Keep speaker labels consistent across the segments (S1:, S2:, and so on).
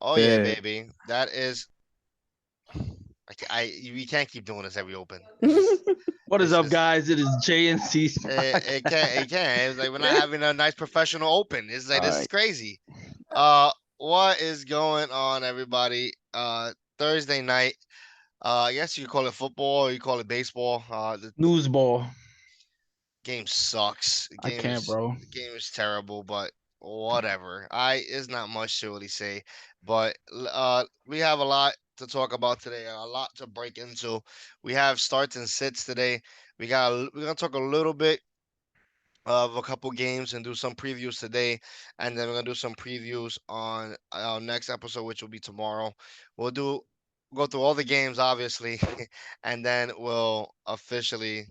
S1: Oh yeah,
S2: Yeah.
S1: baby. That is. We can't keep doing this every open. It's just.
S3: What is
S1: It's
S3: up,
S1: just.
S3: guys? It is JNC's
S1: It can't. It
S3: podcast.
S1: can't. It's like we're not having a nice professional open. It's like
S3: All
S1: this is
S3: right.
S1: crazy. What is going on, everybody? Thursday night. I guess you could call it football or you call it baseball. The
S3: Newsball.
S1: game sucks.
S3: I can't, bro.
S1: The game is terrible, but whatever. I It's not much to really say, but we have a lot to talk about today. A lot to break into. We have starts and sits today. We're gonna talk a little bit of a couple games and do some previews today, and then we're gonna do some previews on our next episode, which will be tomorrow. We'll do Go through all the games, obviously, and then we'll officially,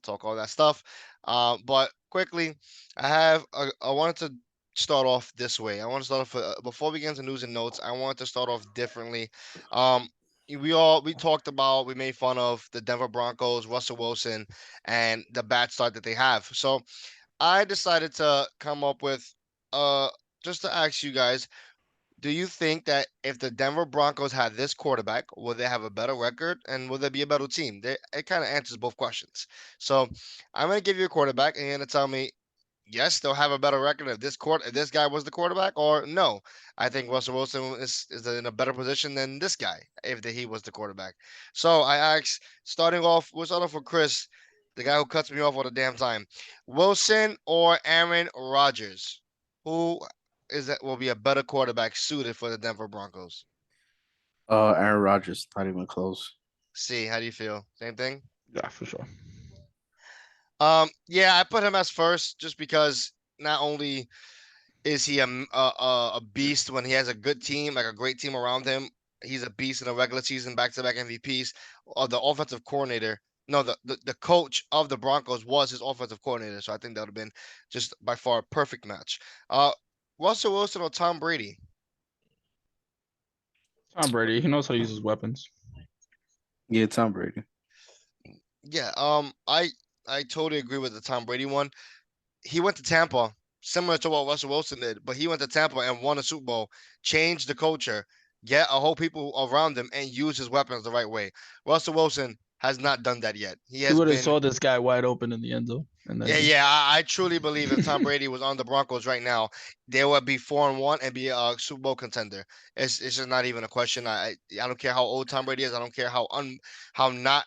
S1: talk all that stuff. But quickly, I wanted to start off this way. I want to start off before we get into news and notes. I wanted to start off differently. Um, we talked about, we made fun of the Denver Broncos, Russell Wilson, and the bad start that they have. So I decided to come up with uh just to ask you guys, do you think that if the Denver Broncos had this quarterback, would they have a better record and would they be a better team? It kind of answers both questions. So I'm gonna give you a quarterback and you're gonna tell me yes, they'll have a better record if this guy was the quarterback, or no, I think Russell Wilson is in a better position than this guy he was the quarterback. So I asked, we'll start off with Chris, the guy who cuts me off all the damn time. Wilson or Aaron Rodgers? Who will be a better quarterback suited for the Denver Broncos?
S2: Aaron Rodgers, not even close.
S1: See, how do you feel? Same thing?
S3: Yeah, for sure.
S1: Yeah, I put him as first just because not only is he a beast when he has a good team, like a great team around him. He's a beast in the regular season, back-to-back MVPs. Or the offensive coordinator, no, the coach of the Broncos was his offensive coordinator, so I think that would have been just by far a perfect match. Uh, Russell Wilson or Tom Brady?
S3: Tom Brady. He knows how to use his weapons.
S2: Yeah, Tom Brady.
S1: Yeah, I totally agree with the Tom Brady one. He went to Tampa, similar to what Russell Wilson did, but he went to Tampa and won a Super Bowl, changed the culture, get a whole people around him, and use his weapons the right way. Russell Wilson has not done that yet. He
S3: He
S1: has
S3: would have
S1: been,
S3: saw this guy wide open in the end zone, and then
S1: yeah,
S3: just.
S1: yeah. I truly believe if Tom Brady was on the Broncos right now, they would be 4-1 and be a Super Bowl contender. It's just not even a question. I don't care how old Tom Brady is. I don't care how not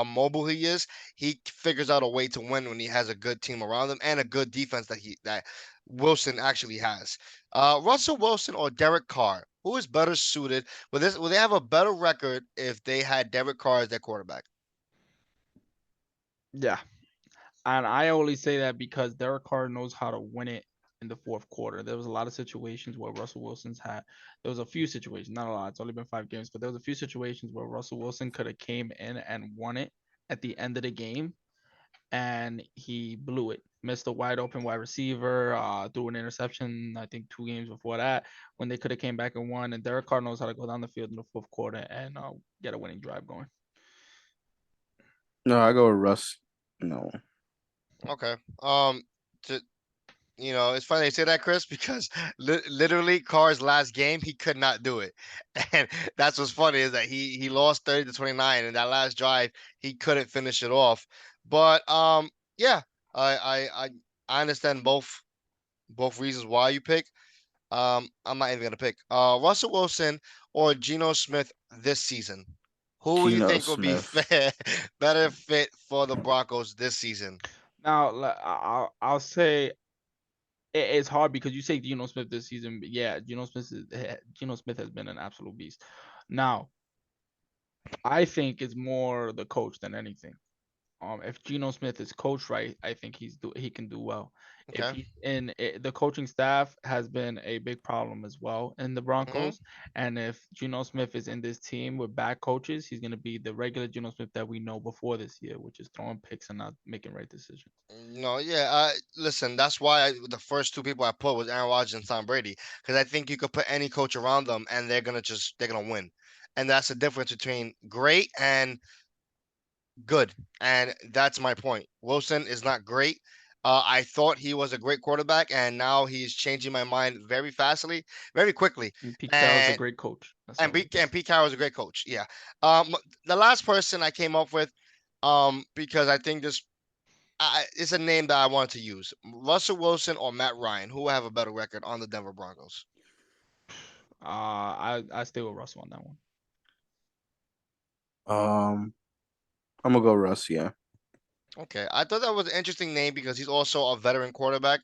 S1: mobile he is. He figures out a way to win when he has a good team around him and a good defense that Wilson actually has. Russell Wilson or Derek Carr, who is better suited? Will they have a better record if they had Derek Carr as their quarterback?
S3: Yeah. And I only say that because Derek Carr knows how to win it in the fourth quarter. There was a lot of situations where Russell Wilson's had. There was a few situations, not a lot. It's only been 5 games, but there was a few situations where Russell Wilson could have came in and won it at the end of the game, and he blew it. Missed a wide open wide receiver, threw an interception. I think 2 games before that, when they could have came back and won. And Derek Carr knows how to go down the field in the fourth quarter and get a winning drive going.
S2: No, I go with Russ. No.
S1: Okay. To it's funny you say that, Chris, because literally Carr's last game he could not do it, and that's what's funny is that he lost 30-29 in that last drive. He couldn't finish it off, but yeah, I I I, I understand both reasons why you pick. I'm not even gonna pick Russell Wilson or Geno Smith this season. Who do you
S2: Geno
S1: think will be
S2: Smith.
S1: better fit for the Broncos this season?
S3: Now, I'll say it's hard because you say Geno Smith this season. But yeah, Geno Smith has been an absolute beast. Now, I think it's more the coach than anything. If Geno Smith is coached right, I think he can do well. If
S1: Okay.
S3: he's in the coaching staff has been a big problem as well in the
S1: hmm
S3: Broncos, and if Geno Smith is in this team with bad coaches, he's gonna be the regular Geno Smith that we know before this year, which is throwing picks and not making right decisions.
S1: No, yeah. Listen, that's why the first two people I put was Aaron Rodgers and Tom Brady, because I think you could put any coach around them and they're gonna win, and that's the difference between great and good, and that's my point. Wilson is not great. I thought he was a great quarterback, and now he's changing my mind very fastly, very quickly.
S3: And Pete Carroll's a
S1: And
S3: great coach. That's
S1: and
S3: all
S1: Pete,
S3: it is.
S1: and Pete Carroll is a great coach. Yeah. The last person I came up with, because I think this it's a name that I wanted to use: Russell Wilson or Matt Ryan. Who will have a better record on the Denver Broncos?
S3: I stay with Russell on that one.
S2: Um, I'm gonna go Russ. Yeah.
S1: Okay, I thought that was an interesting name because he's also a veteran quarterback.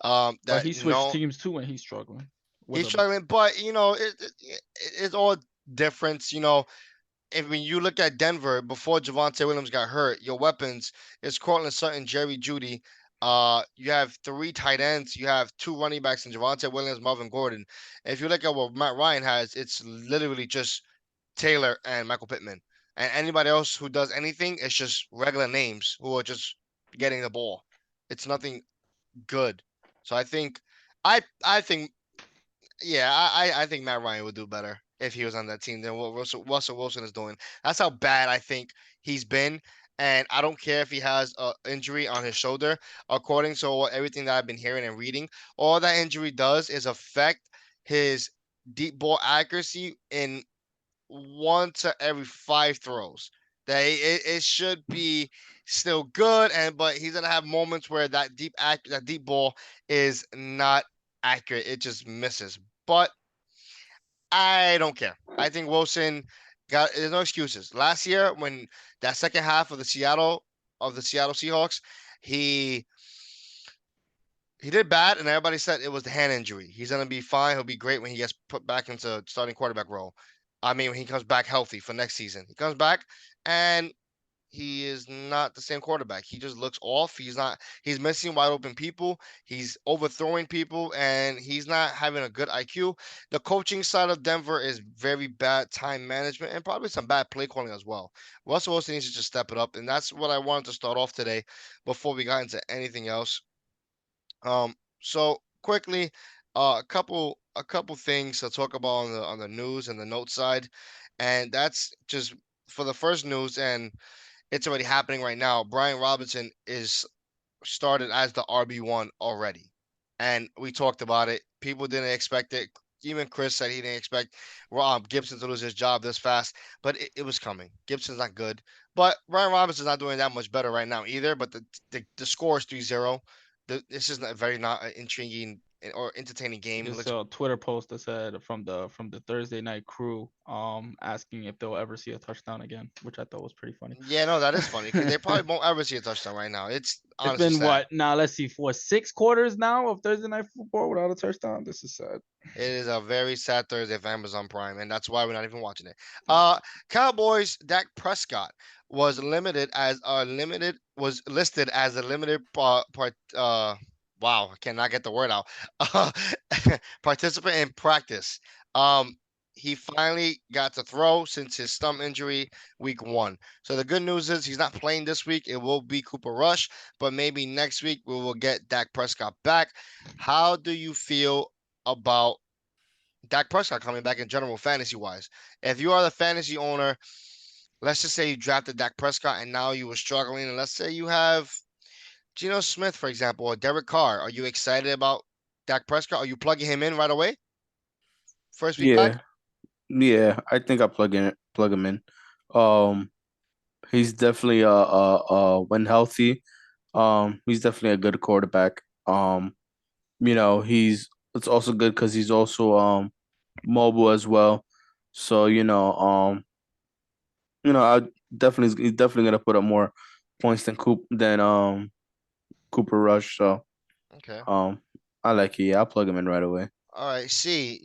S3: But
S1: That
S3: he switched teams too when he's struggling with
S1: he's
S3: a
S1: struggling, but it's all difference. And when you look at Denver before Javonte Williams got hurt, your weapons is Cortland Sutton, Jerry Judy. You have three tight ends. You have two running backs in Javonte Williams, Melvin Gordon. And if you look at what Matt Ryan has, it's literally just Taylor and Michael Pittman. And anybody else who does anything, it's just regular names who are just getting the ball. It's nothing good. So I think yeah, I think Matt Ryan would do better if he was on that team than what Russell Wilson is doing. That's how bad I think he's been. And I don't care if he has an injury on his shoulder. According to everything that I've been hearing and reading, all that injury does is affect his deep ball accuracy in one to every five throws. It should be still good, but he's gonna have moments where that deep ball is not accurate. It just misses. But I don't care. I think Wilson got there's no excuses. Last year, when that second half of the Seattle Seahawks, he he did bad, and everybody said it was the hand injury. He's gonna be fine. He'll be great when he gets put back into starting quarterback role. I mean, when he comes back healthy for next season, he comes back and he is not the same quarterback. He just looks off. He's not. He's missing wide open people. He's overthrowing people, and he's not having a good IQ. The coaching side of Denver is very bad time management and probably some bad play calling as well. Russell Wilson needs to just step it up, and that's what I wanted to start off today before we got into anything else. So quickly, a couple things to talk about on the news and the note side, and that's just for the first news, and it's already happening right now. Brian Robinson is started as the RB1 already, and we talked about it. People didn't expect it. Even Chris said he didn't expect Gibson to lose his job this fast, but it was coming. Gibson's not good, but Brian Robinson's not doing that much better right now either. But the score is 3-0. This is not very not intriguing or entertaining
S3: I
S1: game.
S3: just saw a Twitter post that said from the Thursday night crew, asking if they'll ever see a touchdown again, which I thought was pretty funny.
S1: Yeah, no, that is funny because they probably won't ever see a touchdown right now. It's
S3: It's
S1: honestly
S3: been
S1: sad.
S3: what now? Let's see, for 6 quarters now of Thursday night football without a touchdown. This is sad.
S1: It is a very sad Thursday for Amazon Prime, and that's why we're not even watching it.
S3: Yeah.
S1: Cowboys Dak Prescott was listed as a limited part. Wow, I cannot get the word out. Uh, participant in practice. Um, he finally got to throw since his thumb injury week 1. So the good news is he's not playing this week. It will be Cooper Rush, but maybe next week we will get Dak Prescott back. How do you feel about Dak Prescott coming back in general, fantasy wise? If you are the fantasy owner, let's just say you drafted Dak Prescott and now you were struggling, and let's say you have Geno Smith, for example, or Derek Carr. Are you excited about Dak Prescott? Are you plugging him in right away? First week back?
S2: Yeah. Yeah. I think I plug him in. Um, he's definitely when healthy, he's definitely a good quarterback. He's it's also good because he's also mobile as well. So I definitely he's definitely gonna put up more points than Cooper Rush. So
S1: Okay.
S2: um, I like it. Yeah, I'll plug him in right away.
S1: All right. See,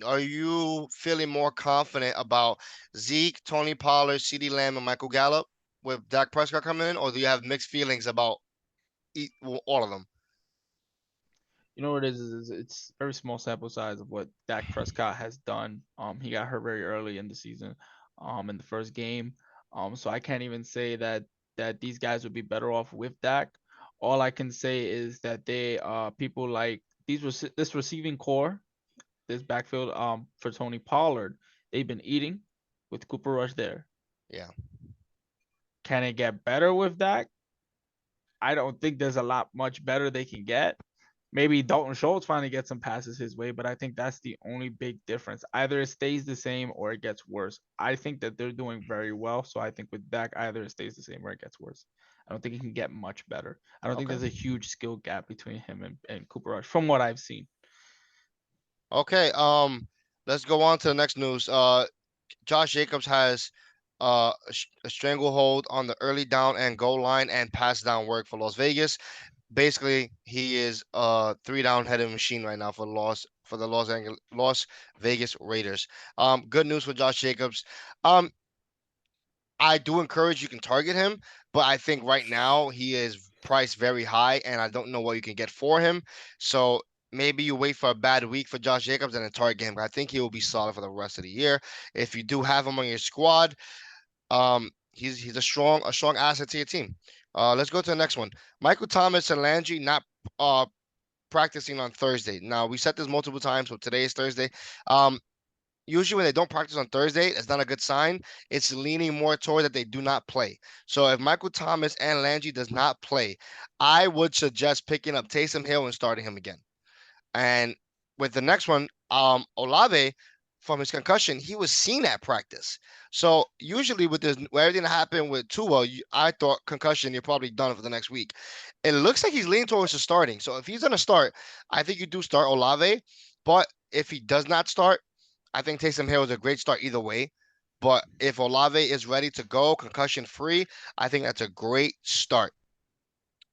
S1: are you feeling more confident about Zeke, Tony Pollard, CeeDee Lamb, and Michael Gallup with Dak Prescott coming in, or do you have mixed feelings about all of them?
S3: You know what it is it's very small sample size of what Dak Prescott has done. He got hurt very early in the season, in the first game. So I can't even say that these guys would be better off with Dak. All I can say is that they people like this receiving core, this backfield for Tony Pollard, they've been eating with Cooper Rush there.
S1: Yeah.
S3: Can it get better with Dak? I don't think there's a lot much better they can get. Maybe Dalton Schultz finally gets some passes his way, but I think that's the only big difference. Either it stays the same or it gets worse. I think that they're doing very well, so I think with Dak, either it stays the same or it gets worse. I don't think he can get much better. I don't think
S1: Okay.
S3: there's a huge skill gap between him and Cooper Rush, from what I've seen.
S1: Okay. Let's go on to the next news. Josh Jacobs has a stranglehold on the early down and goal line and pass down work for Las Vegas. Basically, he is a three down headed machine right now for the Las Vegas Raiders. Good news for Josh Jacobs. Um, I do encourage you can target him, but I think right now he is priced very high, and I don't know what you can get for him. So maybe you wait for a bad week for Josh Jacobs and then target him. I think he will be solid for the rest of the year. If you do have him on your squad, he's a strong asset to your team. Let's go to the next one. Michael Thomas and Landry not practicing on Thursday. Now we said this multiple times, so today is Thursday. Um, Usually when they don't practice on Thursday, it's not a good sign. It's leaning more toward that they do not play. So if Michael Thomas and Landry does not play, I would suggest picking up Taysom Hill and starting him again. And with the next one, Olave, from his concussion, he was seen at practice. So usually with everything that happened with Tua, I thought concussion, you're probably done for the next week. It looks like he's leaning towards the starting. So if he's gonna start, I think you do start Olave. But if he does not start, I think Taysom Hill is a great start either way. But if Olave is ready to go, concussion free, I think that's a great start.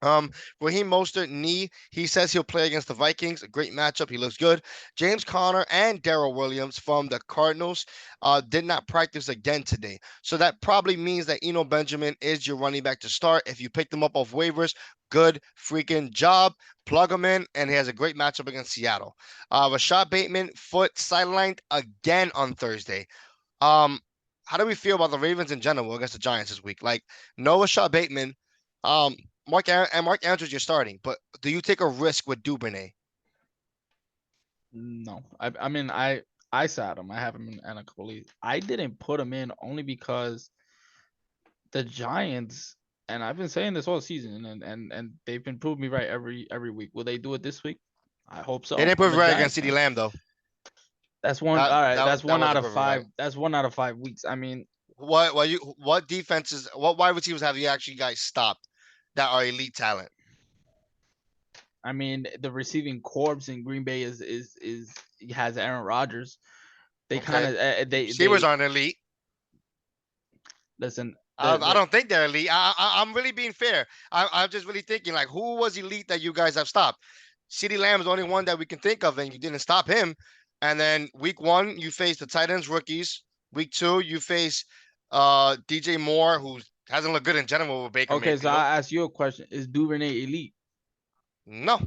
S1: Um, Raheem Mostert knee. He says he'll play against the Vikings. A great matchup. He looks good. James Conner and Darrell Williams from the Cardinals did not practice again today. So that probably means that Eno Benjamin is your running back to start. If you picked him up off waivers, good freaking job. Plug him in, and he has a great matchup against Seattle. Rashad Bateman foot sidelined again on Thursday. Um, how do we feel about the Ravens in general against the Giants this week? Like Noah Shaw Bateman, um, Mark Andrews, you're starting, but do you take a risk with Duvernay?
S3: No, I mean I sat him. I have him in a couple leagues. I didn't put him in only because the Giants, and I've been saying this all season, and they've been proving me right every week. Will they do it this week? I hope
S1: They
S3: so.
S1: didn't
S3: I'm
S1: prove
S3: a
S1: it right against
S3: Giants
S1: CeeDee
S3: fan.
S1: Lamb though.
S3: That's one.
S1: That
S3: All right.
S1: that
S3: That's
S1: that
S3: one out
S1: wasn't
S3: of
S1: proven right.
S3: five. That's 1 out of 5 weeks. I mean,
S1: What defenses, what wide receivers have you actually guys stopped that are elite talent?
S3: the receiving corps in Green Bay is has Aaron Rodgers. They kind
S1: Okay,
S3: of
S1: receivers
S3: they
S1: aren't elite.
S3: listen.
S1: I don't think they're elite. I'm really being fair. I'm just really thinking like who was elite that you guys have stopped. CeeDee Lamb is the only one that we can think of, and you didn't stop him. And then week one, you face the tight ends rookies. Week two, you face DJ Moore, who hasn't looked good in general with Baker
S3: Okay, so
S1: Mayfield.
S3: I ask you a question: Is Duvernay elite?
S1: No,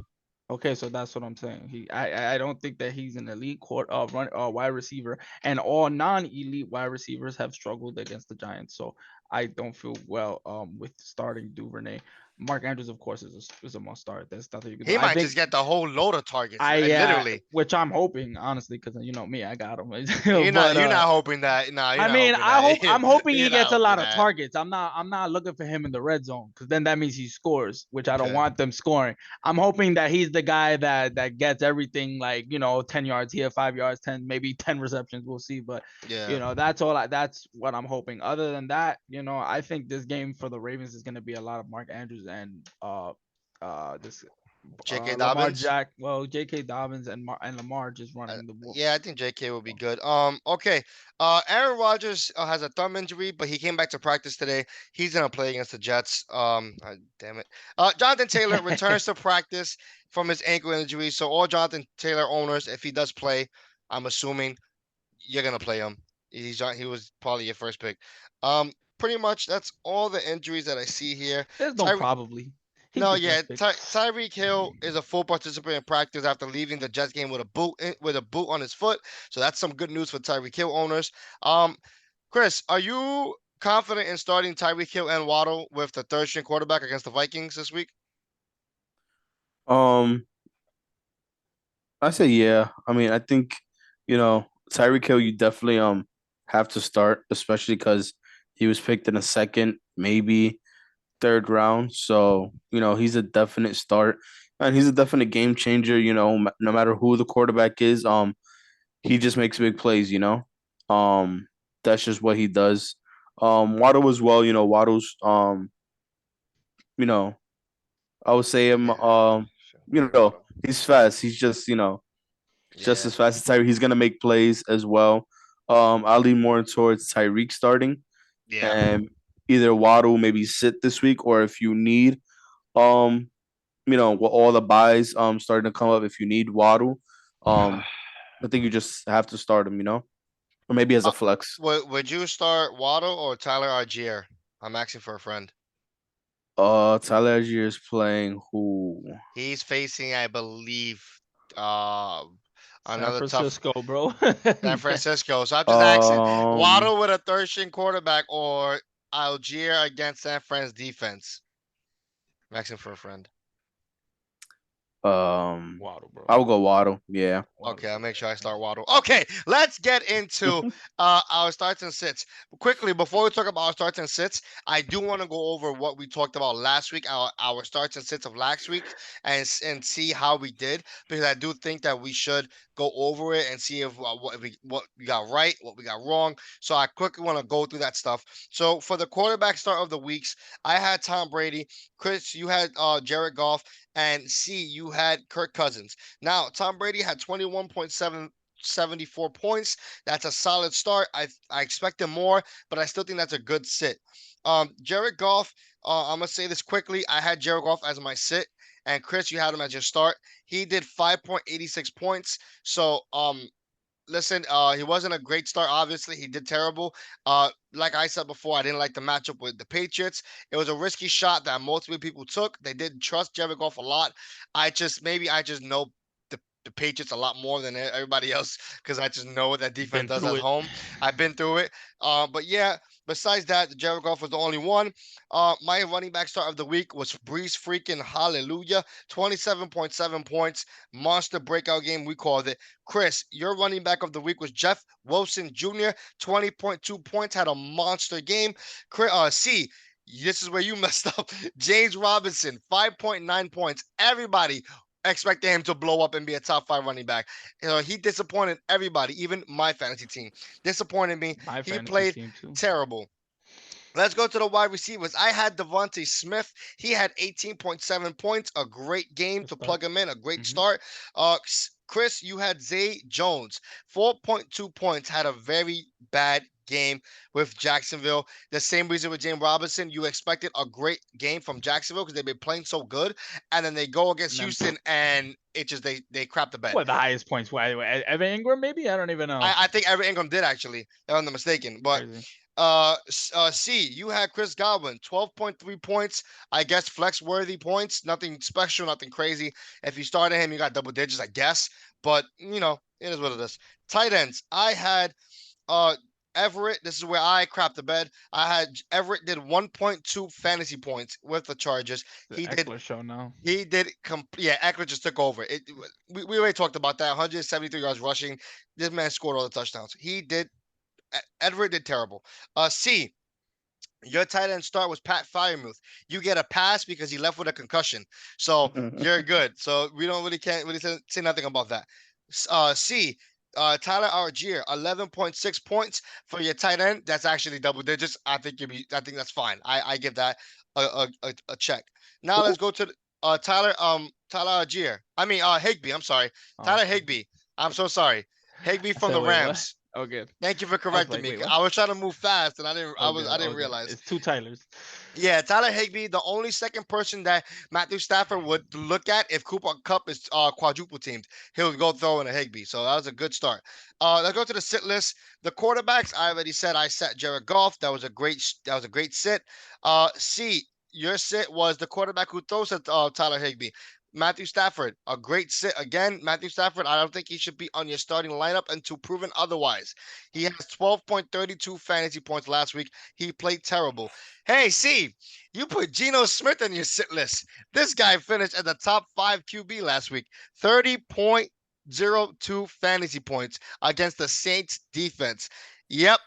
S3: Okay, so that's what I'm saying. I don't think that he's an elite wide receiver, and all non-elite wide receivers have struggled against the Giants. So I don't feel well with starting Duvernay. Mark Andrews, of course, is a must start. There's nothing you can do.
S1: he
S3: I
S1: might
S3: think
S1: just get the whole load of targets, literally.
S3: which I'm hoping honestly, because you know me, I got him.
S1: You're not
S3: but
S1: you're not hoping that. Nah, you're
S3: I
S1: not
S3: mean,
S1: hoping that.
S3: I'm hoping he
S1: You're not
S3: gets a
S1: hoping
S3: lot of
S1: that.
S3: targets. I'm not looking for him in the red zone because then that means he scores, which I don't
S1: Okay.
S3: want them scoring. I'm hoping that he's the guy that gets everything, like 10 yards here, 5 yards, 10 maybe 10 receptions. We'll see, but
S1: Yeah.
S3: that's what I'm hoping. Other than that, I think this game for the Ravens is going to be a lot of Mark Andrews and this
S1: J.K.
S3: Lamar
S1: Dobbins.
S3: Jack, well, J.K. Dobbins and Lamar just
S1: Uh,
S3: running the ball.
S1: yeah, I think J.K. will be good. Okay. Aaron Rodgers has a thumb injury, but he came back to practice today. He's gonna play against the Jets. Damn it. Jonathan Taylor returns to practice from his ankle injury. So all Jonathan Taylor owners, if he does play, I'm assuming you're gonna play him. He was probably your first pick. Pretty much that's all the injuries that I see here.
S3: There's no
S1: Ty-
S3: probably. He's
S1: no,
S3: your
S1: yeah,
S3: first pick.
S1: Tyreek Hill is a full participant in practice after leaving the Jets game with a boot on his foot. So that's some good news for Tyreek Hill owners. Um, Chris, are you confident in starting Tyreek Hill and Waddle with the third string quarterback against the Vikings this week?
S2: Um, I say yeah. I mean, I think Tyreek Hill, you definitely have to start, especially because he was picked in a second, maybe third round. So, he's a definite start and he's a definite game changer. No matter who the quarterback is, he just makes big plays, Um, that's just what he does. Waddle as well, Waddle's, you know, I would say him,
S1: Yeah, Waddle.
S2: he's fast. He's just
S1: Yeah,
S2: as fast as Tyreek. He's gonna make plays as well. I'll lean more towards Tyreek starting
S1: yeah.
S2: and either Waddle maybe sit this week, or if you need, um, with all the buys starting to come up, if you need Waddle, um, I think you just have to start him, or maybe as a
S1: Uh,
S2: flex.
S1: would you start Waddle or Tyler Algier? I'm asking for a friend.
S2: Tyler Algier is playing who?
S1: He's facing, I believe, uh,
S3: San
S1: another tough
S3: Francisco, bro.
S1: San
S3: Yeah.
S1: Francisco. So I'm just asking,
S2: Um,
S1: Waddle with a third string quarterback or Algier against San Fran's defense? I'm asking for a friend.
S2: um,
S3: Waddle, bro.
S2: I will go Waddle. Yeah.
S1: Okay,
S3: Waddle's
S1: I'll
S3: the
S1: make
S3: guy.
S1: sure I
S3: Yeah.
S1: start Waddle. Okay, let's get into our starts and sits. Quickly, before we talk about our starts and sits, I do want to go over what we talked about last week, our starts and sits of last week, and see how we did, because I do think that we should go over it and see if what we got right, what we got wrong. So I quickly want to go through that stuff. So for the quarterback start of the weeks, I had Tom Brady. Chris, you had Jared Goff, and C, you had Kirk Cousins. Now, Tom Brady had 21.74 points. That's a solid start. I expected more, but I still think that's a good sit. Jared Goff, I'm gonna say this quickly. I had Jared Goff as my sit, and Chris, you had him as your start. He did 5.86 points. So listen, he wasn't a great start. Obviously, he did terrible. Like I said before, I didn't like the matchup with the Patriots. It was a risky shot that multiple people took. They didn't trust Jared Goff a lot. I just know the Patriots a lot more than everybody else because I just know what that defense
S3: Been
S1: does
S3: through
S1: at
S3: it.
S1: home. I've been through it. But yeah, besides that, Jared Goff was the only one. My running back start of the week was Breeze freaking Hallelujah. 27.7 points. Monster breakout game, we called it. Chris, your running back of the week was Jeff Wilson Jr. 20.2 points, had a monster game. C, this is where you messed up. James Robinson, 5.9 points. Everybody expected him to blow up and be a top five running back. He disappointed everybody, even my fantasy team. Disappointed me.
S3: My
S1: He
S3: fantasy
S1: played
S3: team too.
S1: terrible. Let's go to the wide receivers. I had Devontae Smith. He had 18.7 points. A great game
S3: Good
S1: to
S3: start.
S1: plug him in. A great
S3: Hmm.
S1: start. Chris, you had Zay Jones. 4.2 points. Had a very bad game with Jacksonville. The same reason with James Robinson. You expected a great game from Jacksonville because they've been playing so good. And then they go against
S3: And then
S1: Houston and it just they crap the bed.
S3: what the highest points? Why Evan Ingram? Maybe I don't even know.
S1: I think Everett Ingram did actually, if I'm not mistaken. But
S3: Crazy.
S1: C, you had Chris Godwin, 12.3 points. I guess flex worthy points. Nothing special, nothing crazy. If you started him, you got double digits, I guess. But it is what it is. Tight ends. I had uh Everett. This is where I crapped the bed. I had Everett did 1.2 fantasy points with the Chargers.
S3: The
S1: He did
S3: Eckler show now.
S1: he did yeah, Eckler just took over. We already talked about that. 173 yards rushing. This man scored all the touchdowns. He did Edward did terrible. C, your tight end start was Pat Firemouth. You get a pass because he left with a concussion. So you're good. So we don't really can't really say nothing about that. C, Tyler Algier, 11.6 points for your tight end. That's actually double digits. I think that's fine. I give that a check. Now
S2: Who?
S1: let's go to Tyler Algier. I mean Higby. I'm sorry.
S3: Oh,
S1: Tyler
S3: okay.
S1: Higby. I'm so sorry. Higby
S3: I
S1: from
S3: said,
S1: the
S3: wait, what?
S1: Rams.
S3: Okay.
S1: Thank you for
S3: I was
S1: correcting
S3: like,
S1: me.
S3: wait, what?
S1: I was trying to move fast and
S3: Okay,
S1: I didn't
S3: okay.
S1: realize.
S3: It's two Tylers.
S1: Yeah, Tyler Higby, the only second person that Matthew Stafford would look at if Cooper Cup is quadruple teamed, he would go throw in a Higby. So that was a good start. Let's go to the sit list. The quarterbacks, I already said I set Jared Goff. That was a great sit. C, your sit was the quarterback who throws at Tyler Higby. Matthew Stafford, a great sit again. Matthew Stafford, I don't think he should be on your starting lineup until proven otherwise. He has 12.32 fantasy points last week. He played terrible. Hey, see, you put Geno Smith on your sit list. This guy finished at the top 5 QB last week. 30.02 fantasy points against the Saints defense. Yep,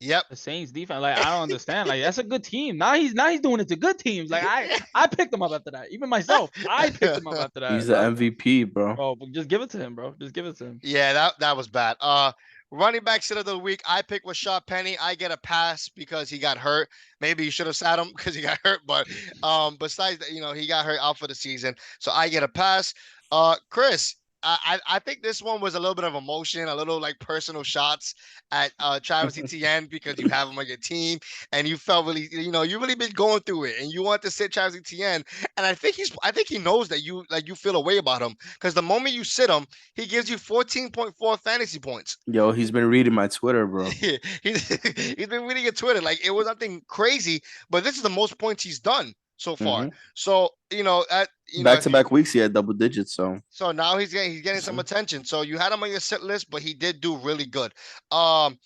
S1: Yep.
S3: The Saints defense, like I don't understand. Like that's a good team. Now he's doing it to good teams. Like I picked him up after that. Even myself, I picked him up after that.
S2: He's the MVP, bro.
S3: Bro, but just give it to him, bro. Just give it to him.
S1: Yeah, that was bad. Running back sit of the week, I picked Rashad Penny. I get a pass because he got hurt. Maybe you should have sat him because he got hurt, but besides that, he got hurt out for the season, so I get a pass. Chris, I think this one was a little bit of emotion, a little like personal shots at Travis Etienne because you have him on your team and you felt really, you really been going through it and you want to sit Travis Etienne, and I think he knows that you feel a way about him because the moment you sit him, he gives you 14.4 fantasy points.
S2: Yo, he's been reading my Twitter, bro.
S1: He's been reading your Twitter. Like it was nothing crazy, but this is the most points he's done so far.
S2: Hmm.
S1: So
S2: Back
S1: if
S2: to
S1: you
S2: back weeks, he had double digits. So
S1: so now he's getting some
S2: mhm.
S1: attention. So you had him on your sit list, but he did do really good. Um,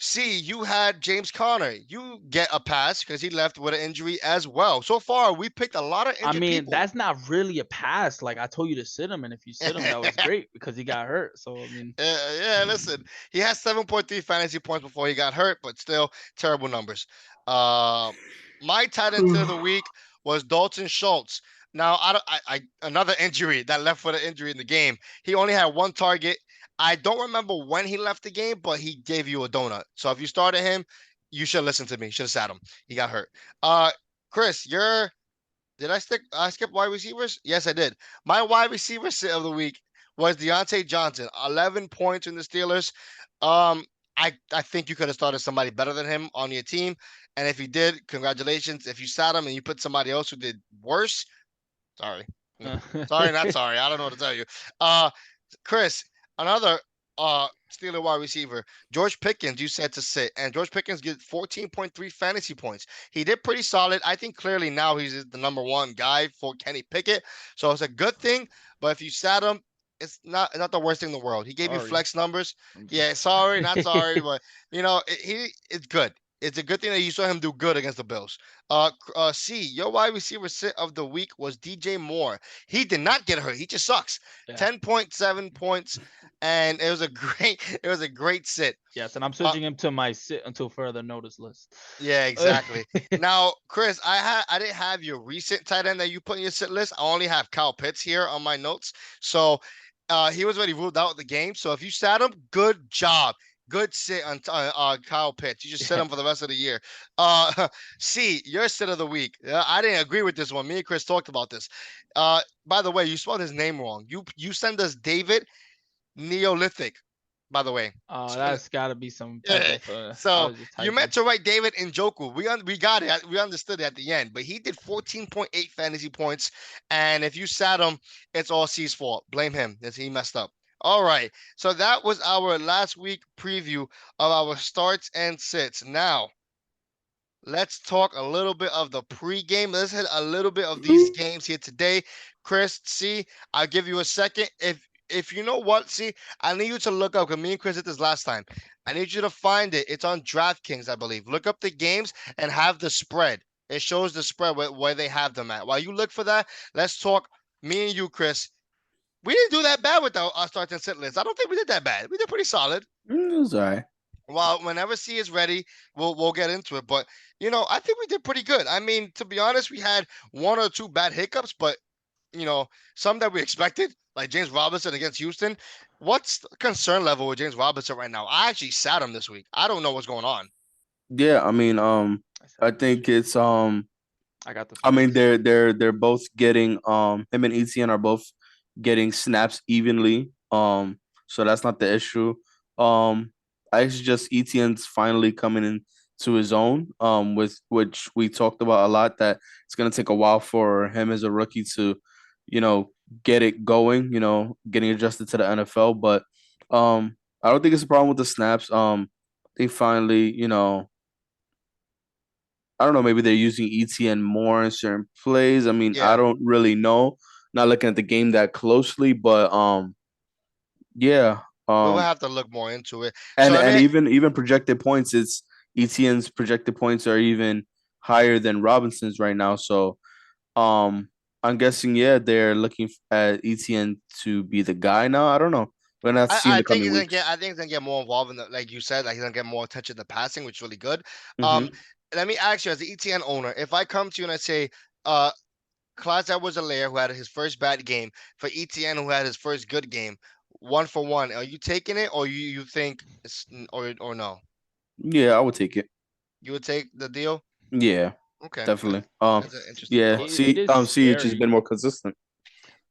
S1: See, you had James Conner. You get a pass because he left with an injury as well. So far, we picked a lot of
S3: I
S1: injured
S3: mean,
S1: people.
S3: that's not really a pass. Like I told you to sit him, and if you sit him, that was great because he got hurt. So I mean,
S1: Yeah, listen, he has 7.3 fantasy points before he got hurt, but still terrible numbers. Uh, my tight end of the week was Dalton Schultz. Now, another injury that left for the injury in the game. He only had one target. I don't remember when he left the game, but he gave you a donut. So if you started him, you should listen to me. Should have sat him. He got hurt. Uh, Chris, did I skip wide receivers? Yes, I did. My wide receiver sit of the week was Deontay Johnson. 11 points in the Steelers. Um, I think you could have started somebody better than him on your team. And if you did, congratulations. If you sat him and you put somebody else who did worse, sorry. Sorry, not sorry. I don't know what to tell you. Uh Chris, another Steeler wide receiver, George Pickens, you said to sit, and George Pickens get 14.3 fantasy points. He did pretty solid. I think clearly now he's the number one guy for Kenny Pickett, so it's a good thing. But if you sat him, it's not the worst thing in the world. He gave you
S3: sorry.
S1: flex numbers.
S3: I'm
S1: Yeah,
S3: just
S1: sorry, not sorry, but it's good. It's a good thing that you saw him do good against the Bills. C, your wide receiver sit of the week was DJ Moore. He did not get hurt. He just sucks.
S3: yeah.
S1: 10.7 points, and it was a great sit.
S3: Yes, and I'm
S1: Uh,
S3: switching him to my sit until further notice list.
S1: yeah, exactly. Now, Chris, I didn't have your recent tight end that you put in your sit list. I only have Kyle Pitts here on my notes. So he was already ruled out of the game. So if you sat him, good job. Good sit on Kyle Pitts. You just sit
S3: Yeah.
S1: him for the rest of the year. Uh, C, your sit of the week. I didn't agree with this one. Me and Chris talked about this. By the way, you spelled his name wrong. You send us David Neolithic, by the way.
S3: Oh,
S1: So,
S3: that's got to be some
S1: yeah,
S3: typo for. I
S1: so
S3: was just
S1: you meant
S3: typing.
S1: to write David Njoku. We got it. We understood it at the end, but he did 14.8 fantasy points. And if you sat him, it's all C's fault. Blame him. He messed up. All right. So that was our last week preview of our starts and sits. Now, let's talk a little bit of the pregame. Let's hit a little bit of these games here today. Chris, see, I'll give you a second. If you know what, see, I need you to look up because me and Chris did this last time. I need you to find it. It's on DraftKings, I believe. Look up the games and have the spread. It shows the spread where they have them at. While you look for that, let's talk. Me and you, Chris. We didn't do that bad with our start and sit list. I don't think we did that bad. We did pretty solid.
S2: It was alright.
S1: Well, whenever C is ready, we'll get into it. But I think we did pretty good. I mean, to be honest, we had one or two bad hiccups, but some that we expected, like James Robinson against Houston. What's the concern level with James Robinson right now? I actually sat him this week. I don't know what's going on.
S2: Yeah, I mean,
S3: I said
S2: I
S3: him this
S2: think
S3: week.
S2: it's
S3: I got the
S2: I mean,
S3: flex.
S2: they're both getting him and ETN are both getting snaps evenly. So that's not the issue. I actually just ETN's finally coming into his own. With which we talked about a lot that it's gonna take a while for him as a rookie to, you know, get it going. Getting adjusted to the NFL. But I don't think it's a problem with the snaps. They finally, I don't know, maybe they're using ETN more in certain plays. I mean, I
S1: Yeah,
S2: don't really know. Not looking at the game that closely, but yeah.
S1: we will have to look more into it. So
S2: And
S1: let
S2: and
S1: me.
S2: even projected points, it's ETN's projected points are even higher than Robinson's right now. So um I'm guessing, yeah, they're looking at ETN to be the guy now. I don't know. We're gonna have to see in
S1: I
S2: the
S1: think
S2: coming
S1: he's gonna get.
S2: weeks.
S1: I think he's gonna get more involved in the, like you said, like he's gonna get more attention to passing, which is really good. Um,
S2: Hmm.
S1: let me ask you, as the ETN owner, if I come to you and I say, uh, Clyde Edwards-Helaire, who had his first bad game, for ETN, who had his first good game, 1 for 1, are you taking it, or you think it's or no?
S2: Yeah, I would take it.
S1: You would take the deal?
S2: Yeah,
S1: Okay,
S2: definitely.
S1: that's an interesting
S2: Yeah.
S1: thought.
S3: It
S2: See,
S3: is
S2: CH has been
S3: scary,
S2: more consistent.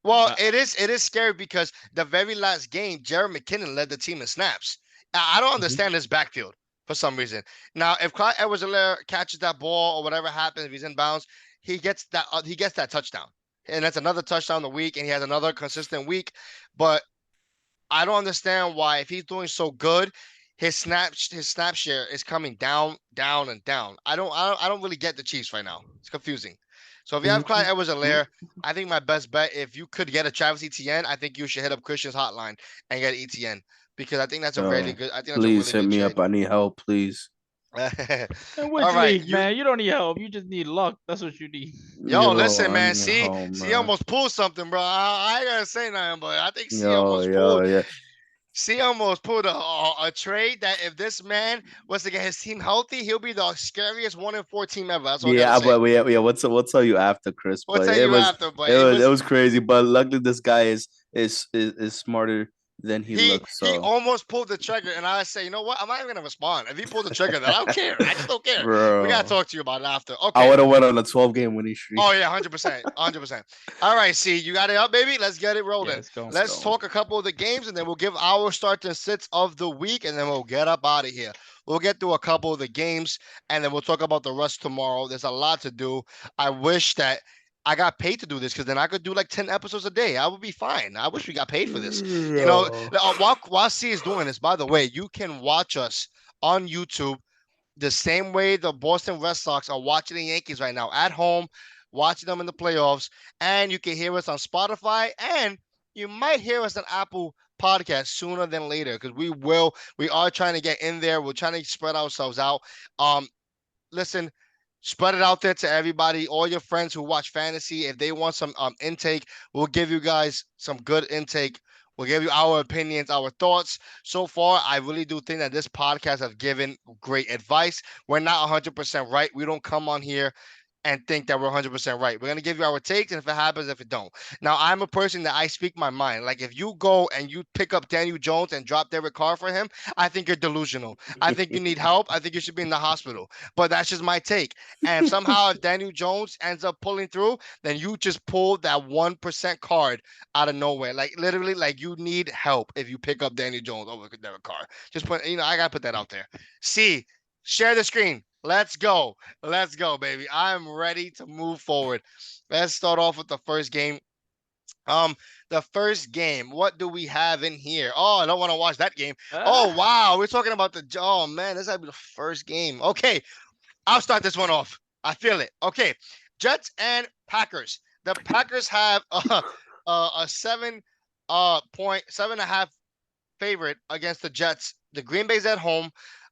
S1: Well,
S3: but
S1: it is scary because the very last game, Jared McKinnon led the team in snaps. I don't
S2: Hmm.
S1: understand this backfield for some reason. Now, if Clyde Edwards-Helaire catches that ball or whatever happens, if he's in bounds, he gets that touchdown, and that's another touchdown a week, and he has another consistent week. But I don't understand why, if he's doing so good, his snap share is coming down, down, and down. I don't really get the Chiefs right now. It's confusing. So if you have Clyde Edwards-Helaire, I think my best bet, if you could get a Travis Etienne, I think you should hit up Christian's hotline and get Etienne, because I think that's a really
S2: Yo,
S1: good. I think that's a
S2: please
S1: really
S2: hit
S1: good
S2: me
S1: trade.
S2: up. I need help, please.
S3: in
S1: All
S3: which
S1: right,
S3: league,
S1: you
S3: man? You don't need help. You just need luck. That's what you need.
S1: yo,
S2: Yo,
S1: listen,
S2: I
S1: man.
S2: need
S1: See,
S2: help,
S1: see,
S2: man.
S1: almost pulled something, bro. I ain't gonna say nothing, but I think C
S2: Yo,
S1: almost pulled.
S2: yo, yeah.
S1: She almost pulled a trade that, if this man was to get his team healthy, he'll be the scariest 1-4 team ever. That's all I gotta
S2: Yeah,
S1: say.
S2: but yeah, yeah. We'll tell you after, Chris.
S1: We'll
S2: But
S1: tell
S2: it
S1: you
S2: was
S1: after, but
S2: it
S1: it
S2: was it
S1: was
S2: was crazy. But luckily, this guy is smarter than he
S1: he
S2: looks.
S1: he
S2: So,
S1: almost pulled the trigger, and I say, you know what? I'm not even gonna respond. If he pulled the trigger, then I don't care. I just don't care. We gotta
S2: bro,
S1: talk to you about it after.
S2: I
S1: Okay.
S2: would have went on a 12 game winning
S1: Oh
S2: streak.
S1: yeah, 100%, 100%. All right, see, you got it up, baby. Let's get it
S3: Yeah,
S1: rolling.
S3: let's go.
S2: Let's
S1: Let's
S2: go.
S1: talk a couple of the games, and then we'll give our start and sits of the week, and then we'll get up out of here. We'll get through a couple of the games, and then we'll talk about the rest tomorrow. There's a lot to do. I wish that I got paid to do this, because then I could do like 10 episodes a day. I would be fine. I wish we got paid for this.
S2: Yeah.
S1: While C is doing this, by the way, you can watch us on YouTube the same way the Boston Red Sox are watching the Yankees right now at home, watching them in the playoffs. And you can hear us on Spotify, and you might hear us on Apple Podcast sooner than later, because we are trying to get in there. We're trying to spread ourselves out. Listen, spread it out there to everybody, all your friends who watch fantasy. If they want some intake, we'll give you guys some good intake. We'll give you our opinions, our thoughts. So far, I really do think that this podcast has given great advice. We're not 100% right. We don't come on here and think that we're 100% right. We're going to give you our takes, and if it happens, if it don't. Now, I'm a person that I speak my mind. Like, if you go and you pick up Daniel Jones and drop Derek Carr for him, I think you're delusional. I think you need help. I think you should be in the hospital. But that's just my take. And if somehow, if Daniel Jones ends up pulling through, then you just pulled that 1% card out of nowhere. Like, literally, like, you need help if you pick up Daniel Jones over Derek Carr. Just put, I got to put that out there. See, share the screen. Let's go. Let's go, baby. I'm ready to move forward. Let's start off with the first game. Um, the first game. What do we have in here? Oh, I don't want to watch that game. Oh,
S3: Ah,
S1: wow. We're talking about the. Oh man, this might be the first game. Okay, I'll start this one off. I feel it. Okay, Jets and Packers. The Packers have a 7.7.5 favorite against the Jets. The Green Bay's at home.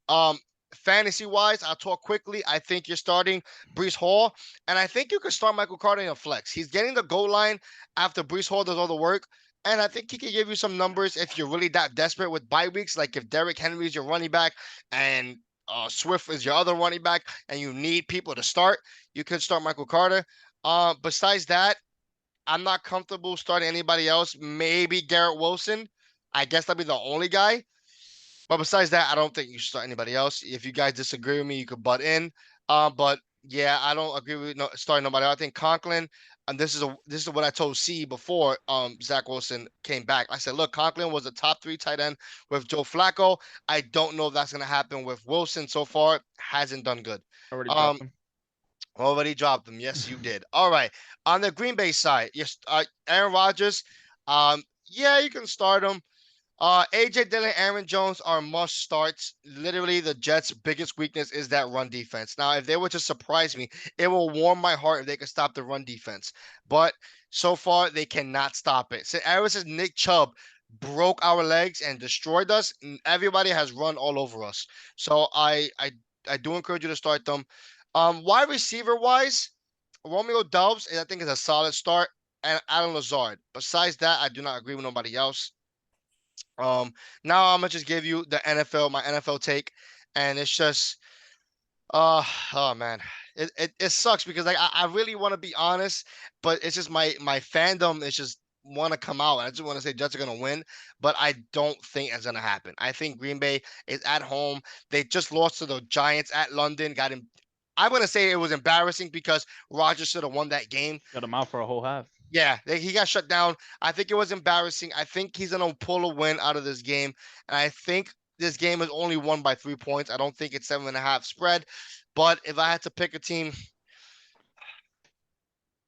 S1: Um, Fantasy wise, I'll talk quickly. I think you're starting Brees Hall, and I think you could start Michael Carter in a flex. He's getting the goal line after Brees Hall does all the work, and I think he can give you some numbers if you're really that desperate with bye weeks. Like, if Derrick Henry is your running back and Swift is your other running back, and you need people to start, you could start Michael Carter. Besides that, I'm not comfortable starting anybody else. Maybe Garrett Wilson. I guess that'd be the only guy. But besides that, I don't think you should start anybody else. If you guys disagree with me, you could butt in. But yeah, I don't agree with starting nobody else. I think Conklin, and this is what I told C before Zach Wilson came back. I said, look, Conklin was a top 3 tight end with Joe Flacco. I don't know if that's gonna happen with Wilson so far. Hasn't done good.
S3: already
S1: Um,
S3: dropped him.
S1: Already dropped them. Yes, you did. All right. On the Green Bay side, yes, Aaron Rodgers. Yeah, you can start him. AJ Dillon, Aaron Jones are must starts. Literally, the Jets' biggest weakness is that run defense. Now, if they were to surprise me, it will warm my heart if they could stop the run defense. But so far, they cannot stop it. So ever since Nick Chubb broke our legs and destroyed us, everybody has run all over us. So I do encourage you to start them. Wide receiver wise, Romeo Doubs, I think, is a solid start, and Alan Lazard. Besides that, I do not agree with nobody else. Um, Now I'm gonna just give you the NFL, my NFL take, and it's just uh oh man, it sucks because like I really want to be honest, but it's just my fandom is just want to come out. I just want to say Jets are gonna win, but I don't think it's gonna happen. I think Green Bay is at home. They just lost to the Giants at London. Got him. I'm gonna say it was embarrassing because Rodgers should have won that game.
S3: Shut him out for a whole half.
S1: Yeah, he got shut down. I think it was embarrassing. I think he's gonna pull a win out of this game, and I think this game is only won by 3 points. I don't think it's 7.5 spread. But if I had to pick a team,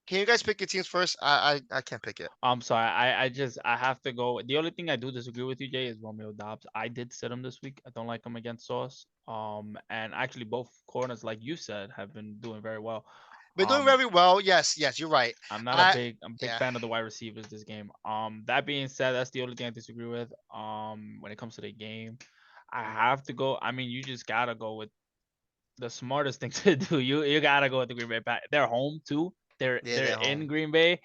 S1: can you guys pick your teams first? I can't pick it.
S3: I'm sorry. I have to go. The only thing I do disagree with you, Jay, is Romeo Dobbs. I did sit him this week. I don't like him against Sauce. And actually both corners, like you said, have been doing very well.
S1: Been doing
S3: Um,
S1: very well. Yes, yes, you're right. I
S3: I'm a big
S1: yeah.
S3: fan of the wide receivers this game. That being said, that's the only thing I disagree with. When it comes to the game, I have to go. I mean, you just gotta go with the smartest thing to do. You gotta go with the Green Bay Packers. They're home too.
S1: Yeah,
S3: They're
S1: they're
S3: in
S1: home.
S3: Green Bay.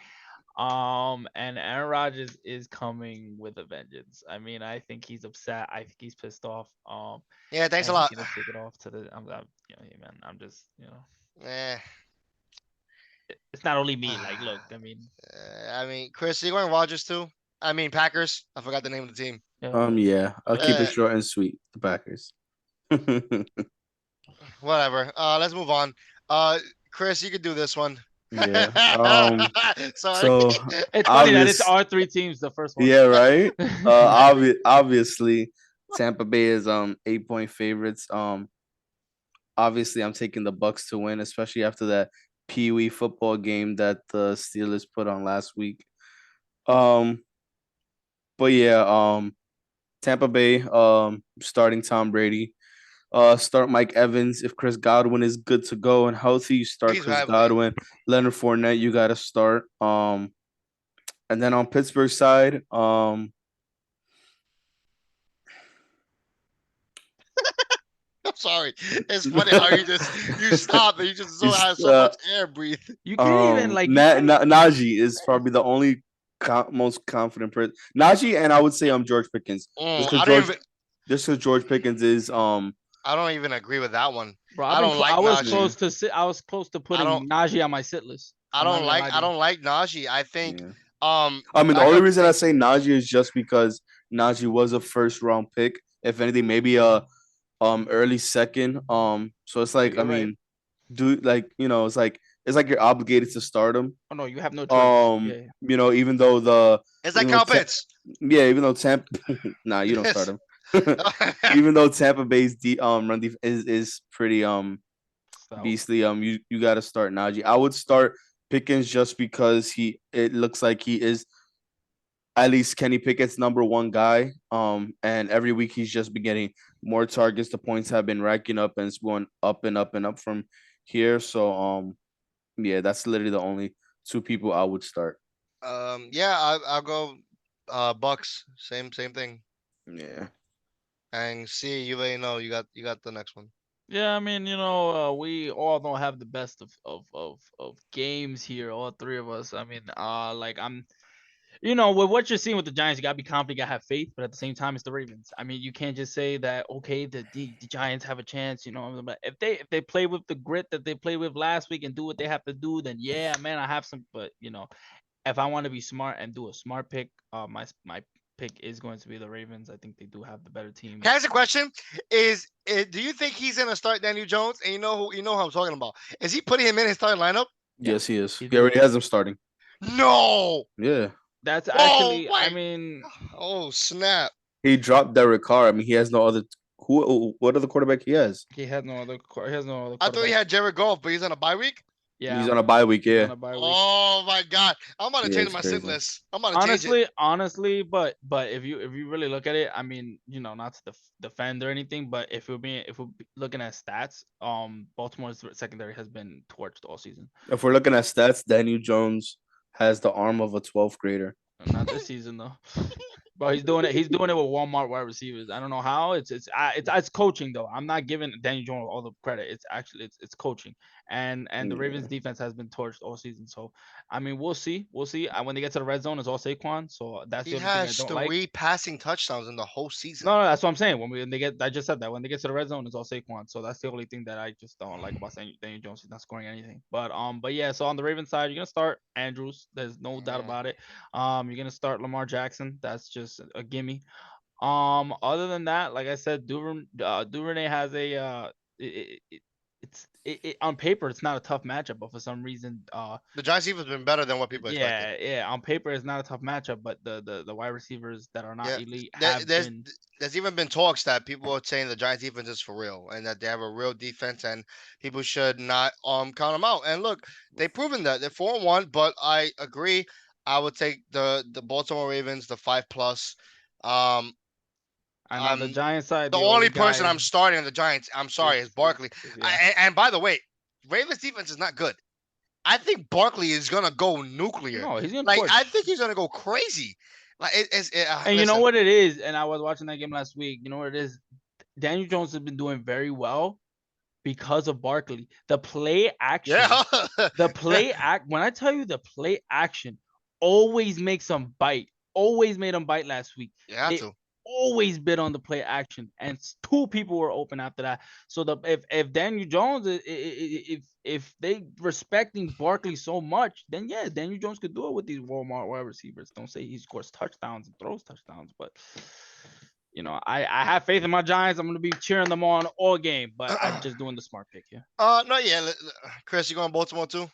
S3: And Aaron Rodgers is coming with a vengeance. I mean, I think he's upset. I think he's pissed off.
S1: Yeah, thanks a
S3: And he's
S1: lot.
S3: gonna take it off to the. You know, hey man, I'm just,
S1: Eh,
S3: it's not only me. Like, look, I mean,
S1: I mean, Chris, you going Rogers too? I mean, Packers. I forgot the name of the team.
S2: Yeah, I'll keep it
S1: Uh,
S2: short and sweet. The Packers.
S1: Whatever. Let's move on. Uh, Chris, you could do this one.
S2: Yeah.
S1: Sorry.
S2: So
S3: it's funny that it's
S2: obvious.
S3: our three teams, the first one.
S2: Yeah. Right. Obviously, Tampa Bay is 8-point favorites. Obviously, I'm taking the Bucks to win, especially after that Pee Wee football game that the Steelers put on last week. Um, but yeah. Tampa Bay. Starting Tom Brady. Start Mike Evans. If Chris Godwin is good to go and healthy, you start
S1: Please
S2: Chris
S1: have me.
S2: Godwin. Leonard Fournette, you got to start. And then on Pittsburgh side,
S1: I'm sorry. It's funny how you stop and you just so
S2: he's
S1: have so much air breathe.
S3: You can't even like
S2: Najee is probably the only most confident person. Najee and I would say George Pickens, just because
S1: I don't
S2: George,
S1: even.
S2: just because George Pickens is
S1: I don't even agree with that one.
S3: bro.
S1: I don't
S3: I
S1: like
S3: was
S1: Najee.
S2: yeah,
S3: close to I was close to
S1: I don't.
S3: putting Najee on my sit list. I'm not gonna lie to
S1: I
S3: you.
S1: don't like Najee. I think.
S2: yeah. I mean, the
S1: Back
S2: only
S1: up.
S2: reason I say Najee is just because Najee was a first round pick. If anything, maybe a early second. So it's
S3: No,
S2: like, I
S3: you're right.
S2: mean, do like, it's like you're obligated to start him.
S3: Oh no, you have no choice. Yeah, yeah.
S2: Even though the
S1: Is that
S2: even though
S1: Kyle Pitts?
S2: yeah, even though Tampa, nah, you don't start
S1: Yes.
S2: him. Even though Tampa Bay's run is pretty
S3: Stout.
S2: beastly. You got to start Najee. I would start Pickens just because it looks like he is at least Kenny Pickett's number one guy. And every week he's just been getting more targets. The points have been racking up and it's going up and up and up from here. So yeah, that's literally the only two people I would start.
S1: Yeah, I'll go. Bucks. Same thing.
S2: Yeah.
S1: And see, you already know you got the next one.
S3: Yeah, I mean, we all don't have the best of games here, all three of us. I mean, like with what you're seeing with the Giants, you gotta be confident, you gotta have faith, but at the same time, it's the Ravens. I mean, you can't just say that okay, the Giants have a chance, But if they play with the grit that they played with last week and do what they have to do, then yeah, man, I have some. But if I want to be smart and do a smart pick, my pick is going to be the Ravens. I think they do have the better team.
S1: Can I ask a question? Do you think he's gonna start Daniel Jones? And you know who I'm talking about. Is he putting him in his starting lineup?
S3: Yeah,
S2: Yes, he is.
S3: he's
S2: He
S3: gonna.
S2: already has him starting.
S1: No.
S2: Yeah.
S3: That's
S1: Oh
S3: actually, I
S1: my.
S3: mean,
S1: Oh snap.
S2: He dropped Derek Carr. I mean, he has no other. What other quarterback he has?
S3: he has no other
S1: I thought he
S3: quarterback.
S1: had Jared Goff, but he's on a bye week.
S2: He's
S3: Yeah,
S2: on a bye week.
S3: he's
S2: Yeah.
S3: on a bye week.
S1: Oh my god. I'm about to
S2: Yeah,
S1: change
S2: it's
S1: my sit
S2: crazy.
S1: list. I'm about to change it.
S3: Honestly, but if you really look at it, I mean, not to defend or anything, but if we're looking at stats, Baltimore's secondary has been torched all season.
S2: If we're looking at stats, Daniel Jones has the arm of a 12th grader.
S3: Not this season though. Bro, he's doing it. He's doing it with Walmart wide receivers. I don't know how. It's coaching though. I'm not giving Daniel Jones all the credit. It's actually it's coaching. And the Ravens
S2: Yeah.
S3: defense has been torched all season. So I mean, we'll see. We'll see. When they get to the red zone, it's all Saquon. So that's
S1: He
S3: the only thing I
S1: has
S3: don't like.
S1: 3 passing touchdowns in the whole
S3: No,
S1: season.
S3: no, that's what I'm saying. When they get, I just said that when they get to the red zone, it's all Saquon. So that's the only thing that I just don't like about Daniel Jones. He's not scoring anything. But yeah. So on the Ravens side, you're gonna start Andrews. There's no doubt
S1: Mm.
S3: about it. You're gonna start Lamar Jackson. That's just a gimme. Other than that, like I said, Duvernay has a on paper it's not a tough matchup, but for some reason,
S1: The Giants' defense has been better than what people expected.
S3: yeah, on paper it's not a tough matchup, but the wide receivers that are not
S1: Yeah,
S3: elite
S1: there,
S3: have
S1: there's
S3: been.
S1: there's even been talks that people are saying the Giants' defense is for real and that they have a real defense and people should not count them out. And look, they've proven that they're 4-1. But I agree. I would take the Baltimore Ravens, the 5+. Um,
S3: And on the
S1: I'm
S3: Giants side,
S1: the
S3: the
S1: only
S3: only
S1: person
S3: guy
S1: I'm starting on the Giants. I'm sorry, is Barkley.
S3: yeah.
S1: And by the way, Ravens defense is not good. I think Barkley is gonna go nuclear.
S3: No, he's gonna
S1: Like I
S3: torch.
S1: think he's gonna go crazy. Like
S3: And you know
S1: listen,
S3: what it is, and I was watching that game last week. You know what it is? Daniel Jones has been doing very well because of Barkley.
S1: yeah,
S3: The play act. When I tell you the play action, always makes them bite. Always made them bite last week.
S1: you have
S3: They
S1: to.
S3: always bid on the play action, and two people were open after that. So if Daniel Jones, if they respecting Barkley so much, then yeah, Daniel Jones could do it with these Walmart wide receivers. Don't say he scores touchdowns and throws touchdowns, but I have faith in my Giants. I'm gonna be cheering them on all game, but I'm just doing the smart pick here.
S1: No, yeah, Chris, you going Baltimore too?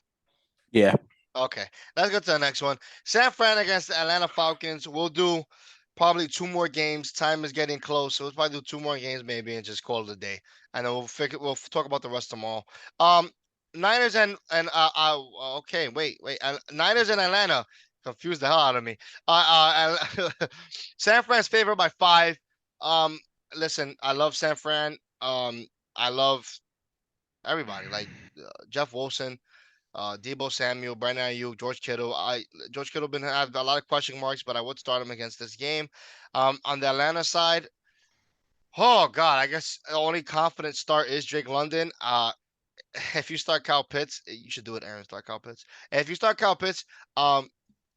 S2: Yeah.
S1: Okay, let's go to the next one. San Fran against the Atlanta Falcons. We'll do probably 2 more games. Time is getting close, so we'll probably do 2 more games maybe and just call it a day. And then we'll talk about the rest tomorrow. Um, Niners okay, wait, Niners and Atlanta confused the hell out of me. San Fran's favorite by 5. Um, listen, I love San Fran. I love everybody like Jeff Wilson, Debo Samuel, Brandon Ayuk, George Kittle. George Kittle been have a lot of question marks, but I would start him against this game. On the Atlanta side, oh God, I guess the only confident start is Drake London. If you start Kyle Pitts, you should do it, Aaron. Start Kyle Pitts. And if you start Kyle Pitts, um,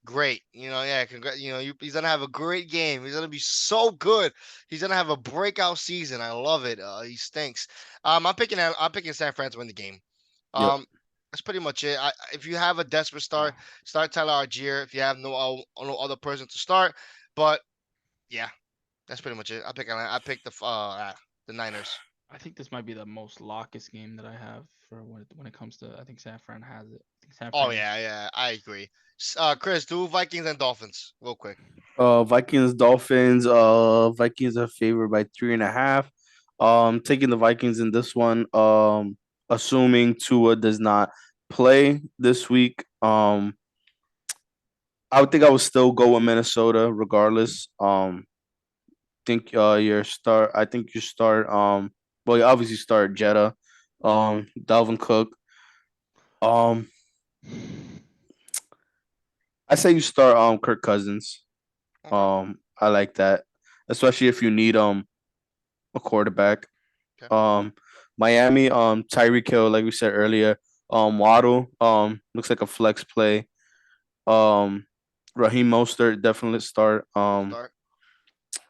S1: great. Yeah, congrats. He's gonna have a great game. He's gonna be so good. He's gonna have a breakout season. I love it. He stinks. I'm picking San Fran to win the game.
S2: Yep.
S1: Um, that's pretty much it. If you have a desperate
S3: Yeah.
S1: start Tyler Algier. If you have no other person to start, but yeah, that's pretty much it. I pick the Niners.
S3: I think this might be the most lockest game that I have for when it comes to. I think San Fran has it. I think San
S1: Oh
S3: Fran.
S1: yeah, I agree. Chris, do Vikings and Dolphins real quick.
S2: Vikings, Dolphins. Vikings are favored by 3.5. Taking the Vikings in this one. Assuming Tua does not play this week. I would think I would still go with Minnesota regardless. Think your start. I think you start. Well, you obviously start Jetta. Dalvin Cook. Um, I say you start Kirk Cousins.
S1: Okay,
S2: I like that, especially if you need a quarterback.
S1: okay.
S2: Um, Miami, Tyreek Hill, like we said earlier. Waddle, looks like a flex play. Um, Raheem Mostert definitely start.
S1: Start.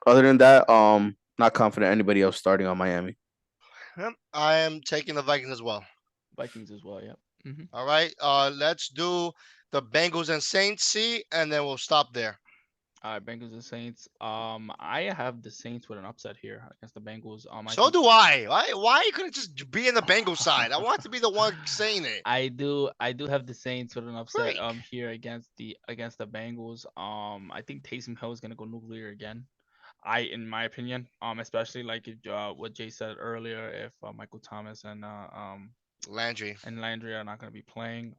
S2: Other than that, not confident anybody else starting on Miami.
S1: Yep, I am taking the Vikings as well.
S3: Vikings as well. Yep.
S1: All right. Let's do the Bengals and Saints, see, and then we'll stop there.
S3: All right, Bengals and Saints. I have the Saints with an upset here against the Bengals. I
S1: So
S3: think
S1: do I. Why you couldn't just be in the Bengals side? I want to be the one saying it.
S3: I do have the Saints with an upset
S1: Freak.
S3: here against the Bengals. I think Taysom Hill is gonna go nuclear again. In my opinion, especially like what Jay said earlier, if Michael Thomas
S1: Landry.
S3: and Landry are not going to be playing.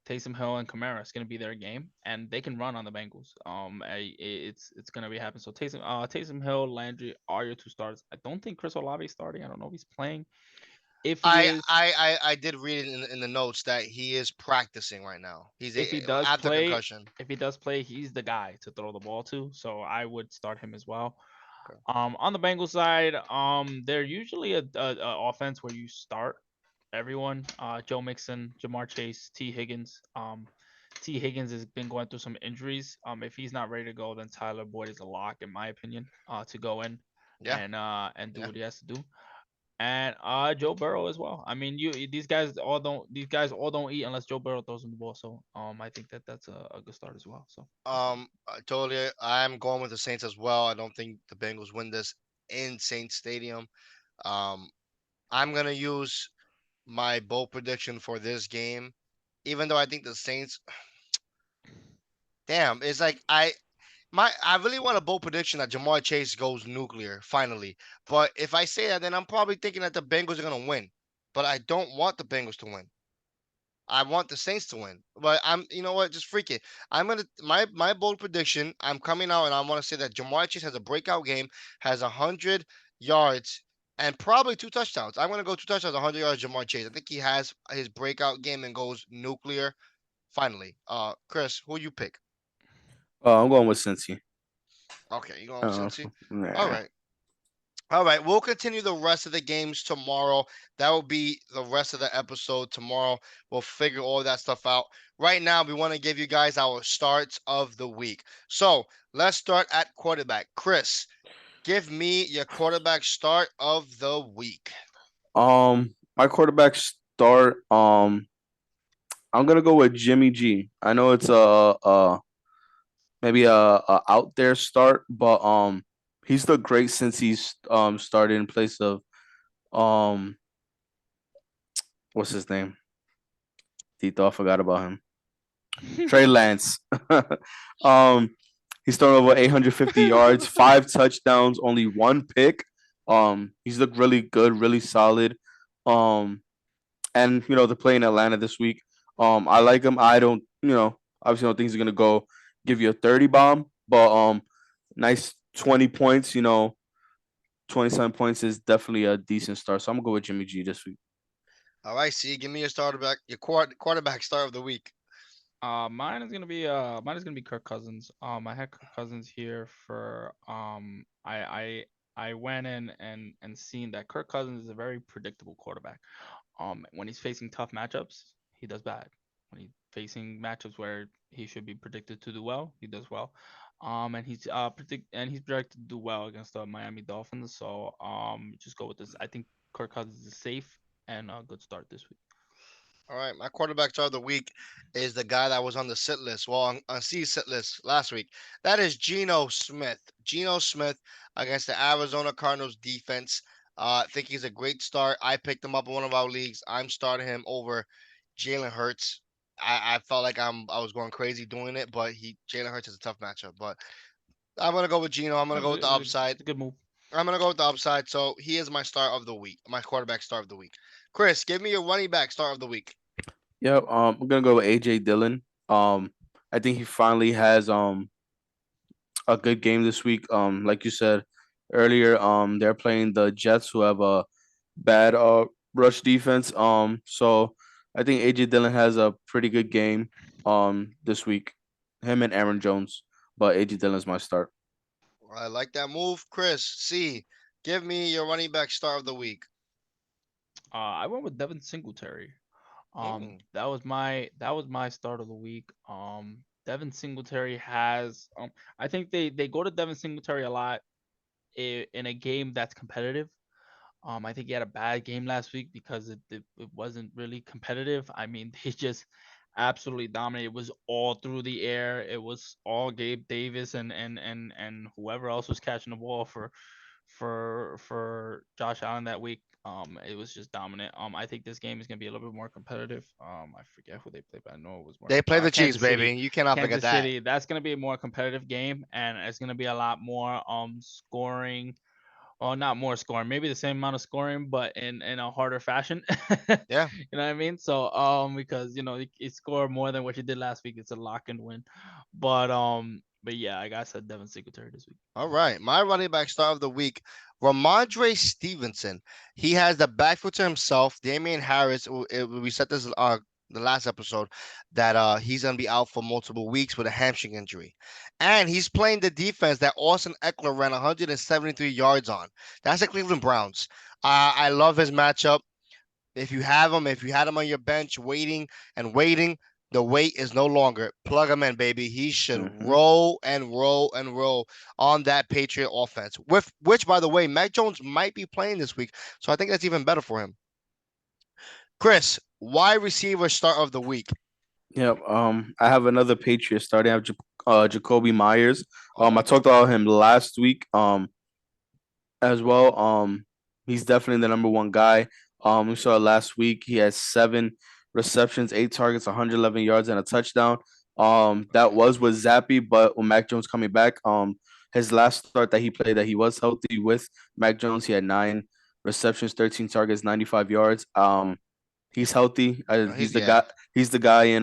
S3: Taysom Hill and Kamara is going to be their game, and they can run on the Bengals. It's going to be happening. So Taysom Hill, Landry are your two starters. I don't think Chris Olave is starting. I don't know if he's playing. If he
S1: I
S3: is,
S1: I I did read it in the notes that he is practicing right now. He's
S3: if he does
S1: after
S3: play,
S1: concussion.
S3: if he does play, he's the guy to throw the ball to. So I would start him as well.
S1: Okay.
S3: On the Bengals side, they're usually a offense where you start everyone. Joe Mixon, Jamar Chase, T Higgins. T Higgins has been going through some injuries. If he's not ready to go, then Tyler Boyd is a lock in my opinion. To go in
S1: Yeah,
S3: and do
S1: yeah.
S3: what he has to do. And Joe Burrow as well. I mean, these guys all don't eat unless Joe Burrow throws them the ball. So I think that that's a good start as well. So that's fine.
S1: Totally. I'm going with the Saints as well. I don't think the Bengals win this in Saints Stadium. Um, I'm gonna use my bold prediction for this game, even though I think the Saints. Damn, it's like I really want a bold prediction that Jamar Chase goes nuclear finally. But if I say that, then I'm probably thinking that the Bengals are gonna win. But I don't want the Bengals to win. I want the Saints to win. But you know what? Just freak it. I'm gonna my bold prediction. I'm coming out and I want to say that Jamar Chase has a breakout game, has 100 yards and probably two touchdowns. I'm gonna go two touchdowns, 100 yards. Jamar Chase. I think he has his breakout game and goes nuclear finally. Chris, who you pick?
S2: I'm going with Cincy.
S1: Okay, you going with
S2: Uh,
S1: Cincy? All
S2: nah.
S1: right. All right, we'll continue the rest of the games tomorrow. That will be the rest of the episode tomorrow. We'll figure all that stuff out. Right now, we want to give you guys our starts of the week. So let's start at quarterback. Chris, give me your quarterback start of the week.
S2: My quarterback start. I'm gonna go with Jimmy G. I know it's maybe a out there start, but he's the great since he's started in place of um what's his name? Tito, I forgot about him. Trey Lance. um, he's thrown over 850 yards, 5 touchdowns, only one pick. He's looked really good, really solid. Um, and they're playing Atlanta this week. I like him. I don't, obviously don't think he's gonna go give you a 30 bomb, but nice 20 points. 27 points is definitely a decent start. So I'm gonna go with Jimmy G this week.
S1: All right, see, give me your quarterback start of the week.
S3: Mine is gonna be Kirk Cousins. I had Kirk Cousins here for I went in and seen that Kirk Cousins is a very predictable quarterback. When he's facing tough matchups, he does bad. When he's facing matchups where he should be predicted to do well, he does well. He's projected to do well against the Miami Dolphins. So just go with this. I think Kirk Cousins is safe and a good start this week.
S1: All right, my quarterback start of the week is the guy that was on the sit list, well, on C sit list last week. That is Geno Smith. Geno Smith against the Arizona Cardinals defense. I think he's a great start. I picked him up in one of our leagues. I'm starting him over Jalen Hurts. I felt like I was going crazy doing it, but Jalen Hurts is a tough matchup. But I'm gonna go with Geno. I'm gonna go with the upside.
S3: It's a good move.
S1: I'm gonna go with the upside. So he is my start of the week, my quarterback start of the week. Chris, give me your running back start of the week.
S2: Yeah, I'm gonna go with AJ Dillon. I think he finally has a good game this week. Like you said earlier, they're playing the Jets, who have a bad rush defense. So I think AJ Dillon has a pretty good game this week. Him and Aaron Jones, but AJ Dillon's my start.
S1: I like that move, Chris. C, give me your running back star of the week.
S3: I went with Devin Singletary.
S1: Mm,
S3: That was my start of the week. Devin Singletary has I think they go to Devin Singletary a lot in a game that's competitive. I think he had a bad game last week because it wasn't really competitive. I mean, they just absolutely dominated. It was all through the air. It was all Gabe Davis and whoever else was catching the ball for Josh Allen that week. It was just dominant. I think this game is gonna be a little bit more competitive. I forget who they played, but I know it was more
S1: they play the Chiefs,
S3: Kansas City.
S1: baby. You cannot forget
S3: Kansas
S1: that.
S3: City. That's gonna be a more competitive game, and it's gonna be a lot more scoring, well, not more scoring, maybe the same amount of scoring, but in a harder fashion. You
S1: Yeah.
S3: know what I mean? So because you score more than what you did last week, it's a lock and win. But yeah, I said Devin Singletary this week.
S1: All right. My running back star of the week Ramondre Stevenson. He has the backfield to himself. Damian Harris. We said this the last episode that he's gonna be out for multiple weeks with a hamstring injury, and he's playing the defense that Austin Eckler ran 173 yards on. That's the Cleveland Browns. I love his matchup. If you have him, if you had him on your bench waiting and waiting, the wait is no longer. Plug him in, baby. He should
S2: Hmm.
S1: roll and roll and roll on that Patriot offense. With which, by the way, Mac Jones might be playing this week, so I think that's even better for him. Chris, wide receiver start of the week.
S2: Yep. I have another Patriot starting. I have Jacoby Myers. I
S1: Oh,
S2: talked about him last week. As well. He's definitely the number one guy. We saw last week he had 7 receptions, 8 targets, 111 yards, and a touchdown. That was with Zappy, but with Mac Jones coming back, his last start that he played that he was healthy with Mac Jones, he had 9 receptions, 13 targets, 95 yards. He's healthy.
S1: he's
S2: He's the
S1: yeah.
S2: guy. He's the guy in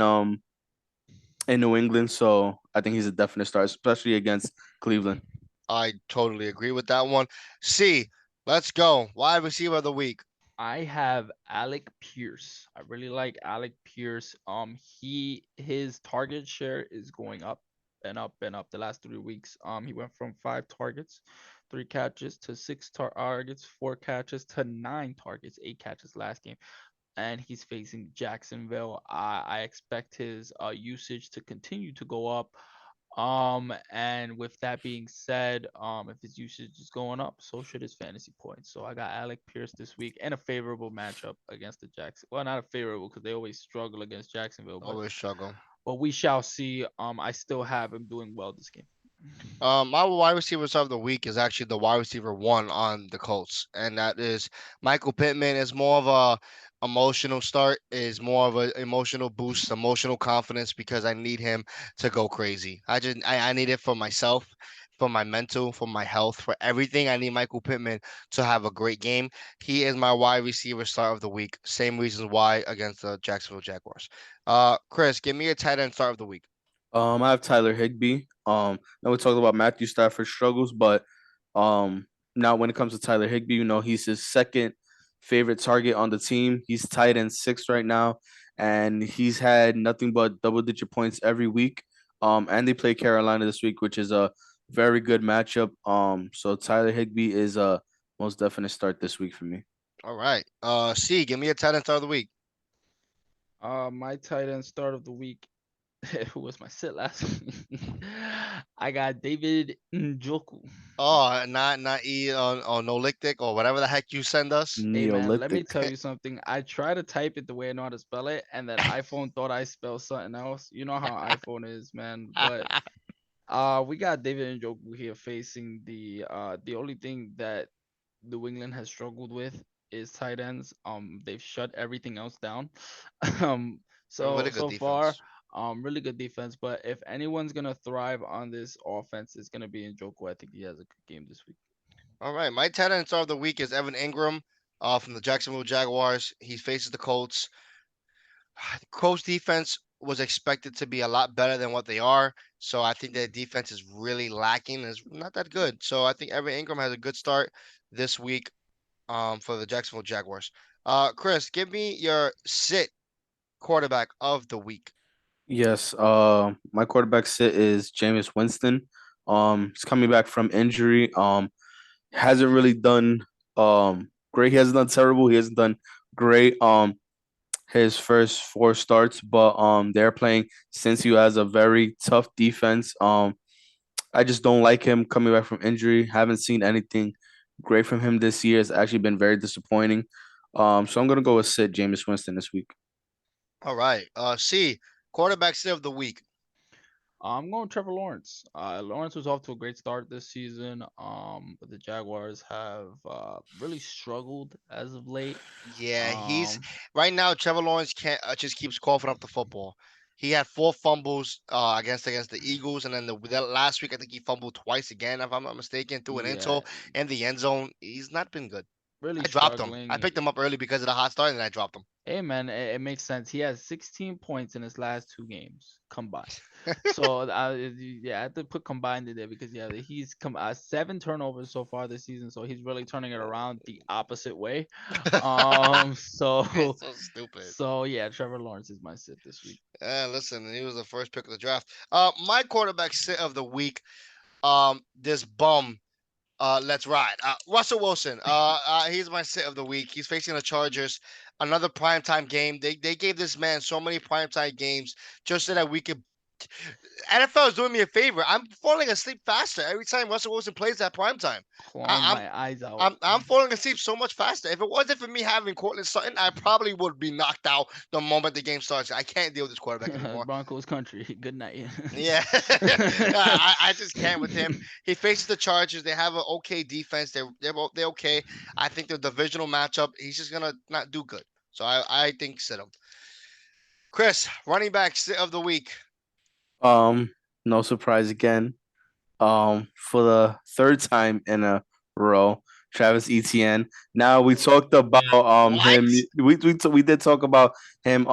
S2: New England, so I think he's a definite start, especially against Cleveland.
S1: I totally agree with that one. C, let's go. Wide receiver of the week.
S3: I have Alec Pierce. I really like Alec Pierce. His target share is going up and up and up the last 3 weeks. He went from 5 targets, 3 catches to six targets, 4 catches to 9 targets, 8 catches last game. And he's facing Jacksonville. I expect his usage to continue to go up. And with that being said, if his usage is going up, so should his fantasy points. So I got Alec Pierce this week and a favorable matchup against the Jackson. Well, not a favorable because they always struggle against Jacksonville,
S1: Always struggle.
S3: but we shall see. I still have him doing well this game.
S1: My wide receivers of the week is actually the wide receiver one on the Colts, and that is Michael Pittman. Is more of a emotional start, is more of an emotional boost, emotional confidence because I need him to go crazy. I need it for myself, for my mental, for my health, for everything. I need Michael Pittman to have a great game. He is my wide receiver start of the week. Same reasons why against the Jacksonville Jaguars. Chris, give me a tight end start of the week.
S2: I have Tyler Higbee. Now we talked about Matthew Stafford's struggles, but um, now when it comes to Tyler Higbee, he's his second favorite target on the team. He's tight end 6 right now, and he's had nothing but double-digit points every week. And they play Carolina this week, which is a very good matchup. So Tyler Higbee is a most definite start this week for me.
S1: All right. C, give me a tight end start of the week.
S3: My tight end start of the week. Who was my sit last week? I got David Njoku.
S1: Oh, not E on Nolictic or whatever the heck you send us.
S3: Hey man, let me
S2: Neolithic.
S3: tell you something. I tried to type it the way I know how to spell it, and then iPhone thought I spelled something else. You know how iPhone is, man. But we got David Njoku here facing the only thing that New England has struggled with is tight ends. They've shut everything else down. um, so
S1: Really good
S3: so far,
S1: defense.
S3: really good defense. But if anyone's gonna thrive on this offense, it's gonna be Njoku. I think he has a good game this week.
S1: All right, my tight end start of the week is Evan Ingram, from the Jacksonville Jaguars. He faces the Colts. The Colts defense was expected to be a lot better than what they are, so I think their defense is really lacking. It's not that good. So I think Evan Ingram has a good start this week, for the Jacksonville Jaguars. Chris, give me your sit quarterback of the week.
S2: Yes, my quarterback sit is Jameis Winston. He's coming back from injury. Hasn't really done great. He hasn't done terrible. He hasn't done great. His first 4 starts, but they're playing since he has a very tough defense. I just don't like him coming back from injury. Haven't seen anything great from him this year. It's actually been very disappointing. So I'm gonna go with sit Jameis Winston this week.
S1: All right. C, quarterback sit of the week.
S3: I'm going Trevor Lawrence. Lawrence was off to a great start this season. But the Jaguars have really struggled as of late.
S1: Yeah, he's
S3: Um,
S1: right now. Trevor Lawrence can't just keeps coughing up the football. He had 4 fumbles against the Eagles, and then that last week I think he fumbled twice again, if I'm not mistaken, threw an
S3: yeah,
S1: into in the end zone. He's not been good.
S3: really
S1: I dropped him. I
S3: struggling.
S1: picked him up early because of the hot start, and I dropped him.
S3: Hey man, it makes sense. He has 16 points in his last two games combined. So yeah, I had to put combined in there because yeah, he's come 7 turnovers so far this season. So he's really turning it around the opposite way.
S1: It's
S3: So
S1: so stupid.
S3: so yeah, Trevor Lawrence is my sit this week.
S1: Listen, he was the first pick of the draft. My quarterback sit of the week. This bum. Let's ride. Russell Wilson. He's my sit of the week. He's facing the Chargers. Another primetime game. They gave this man so many primetime games just so that we could. NFL is doing me a favor. I'm falling asleep faster every time Russell Wilson plays at primetime.
S3: Clawing
S1: I,
S3: my eyes out.
S1: I'm falling asleep so much faster. If it wasn't for me having Cortland Sutton, I probably would be knocked out the moment the game starts. I can't deal with this quarterback anymore.
S3: Broncos country. Good night.
S1: Yeah, I just can't with him. He faces the Chargers. They have an okay defense. They're okay. I think the divisional matchup, he's just gonna not do good. So I think sit him. Chris, running back sit of the week.
S2: Um, no surprise again. For the third time in a row, Travis Etienne. Now we talked about
S1: What?
S2: him. We did talk about him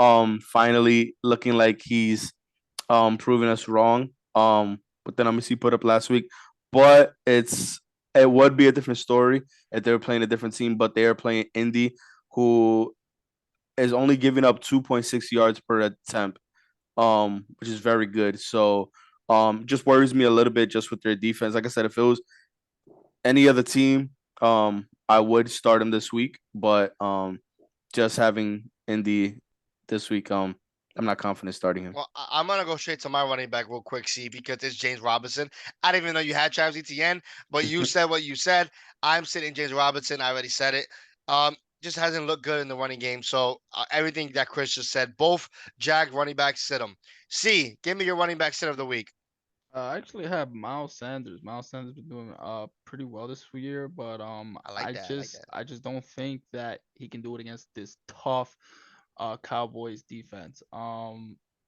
S2: finally looking like he's proving us wrong. But then he put up last week. But it would be a different story if they were playing a different team, but they are playing Indy, who is only giving up 2.6 yards per attempt, which is very good. So just worries me a little bit just with their defense. Like I said, if it was any other team, I would start him this week, but just having Indy this week, I'm not confident starting him.
S1: Well, I'm gonna go straight to my running back real quick, see, because it's James Robinson. I didn't even know you had Travis Etienne, but you said what you said. I'm sitting James Robinson. I already said it. Just hasn't looked good in the running game. So everything that Chris just said, both Jag running backs sit him. C, give me your running back sit of the week.
S3: I actually have Miles Sanders. Miles Sanders been doing pretty well this year, but
S1: I like that. I like that.
S3: I just don't think that he can do it against this tough Cowboys defense.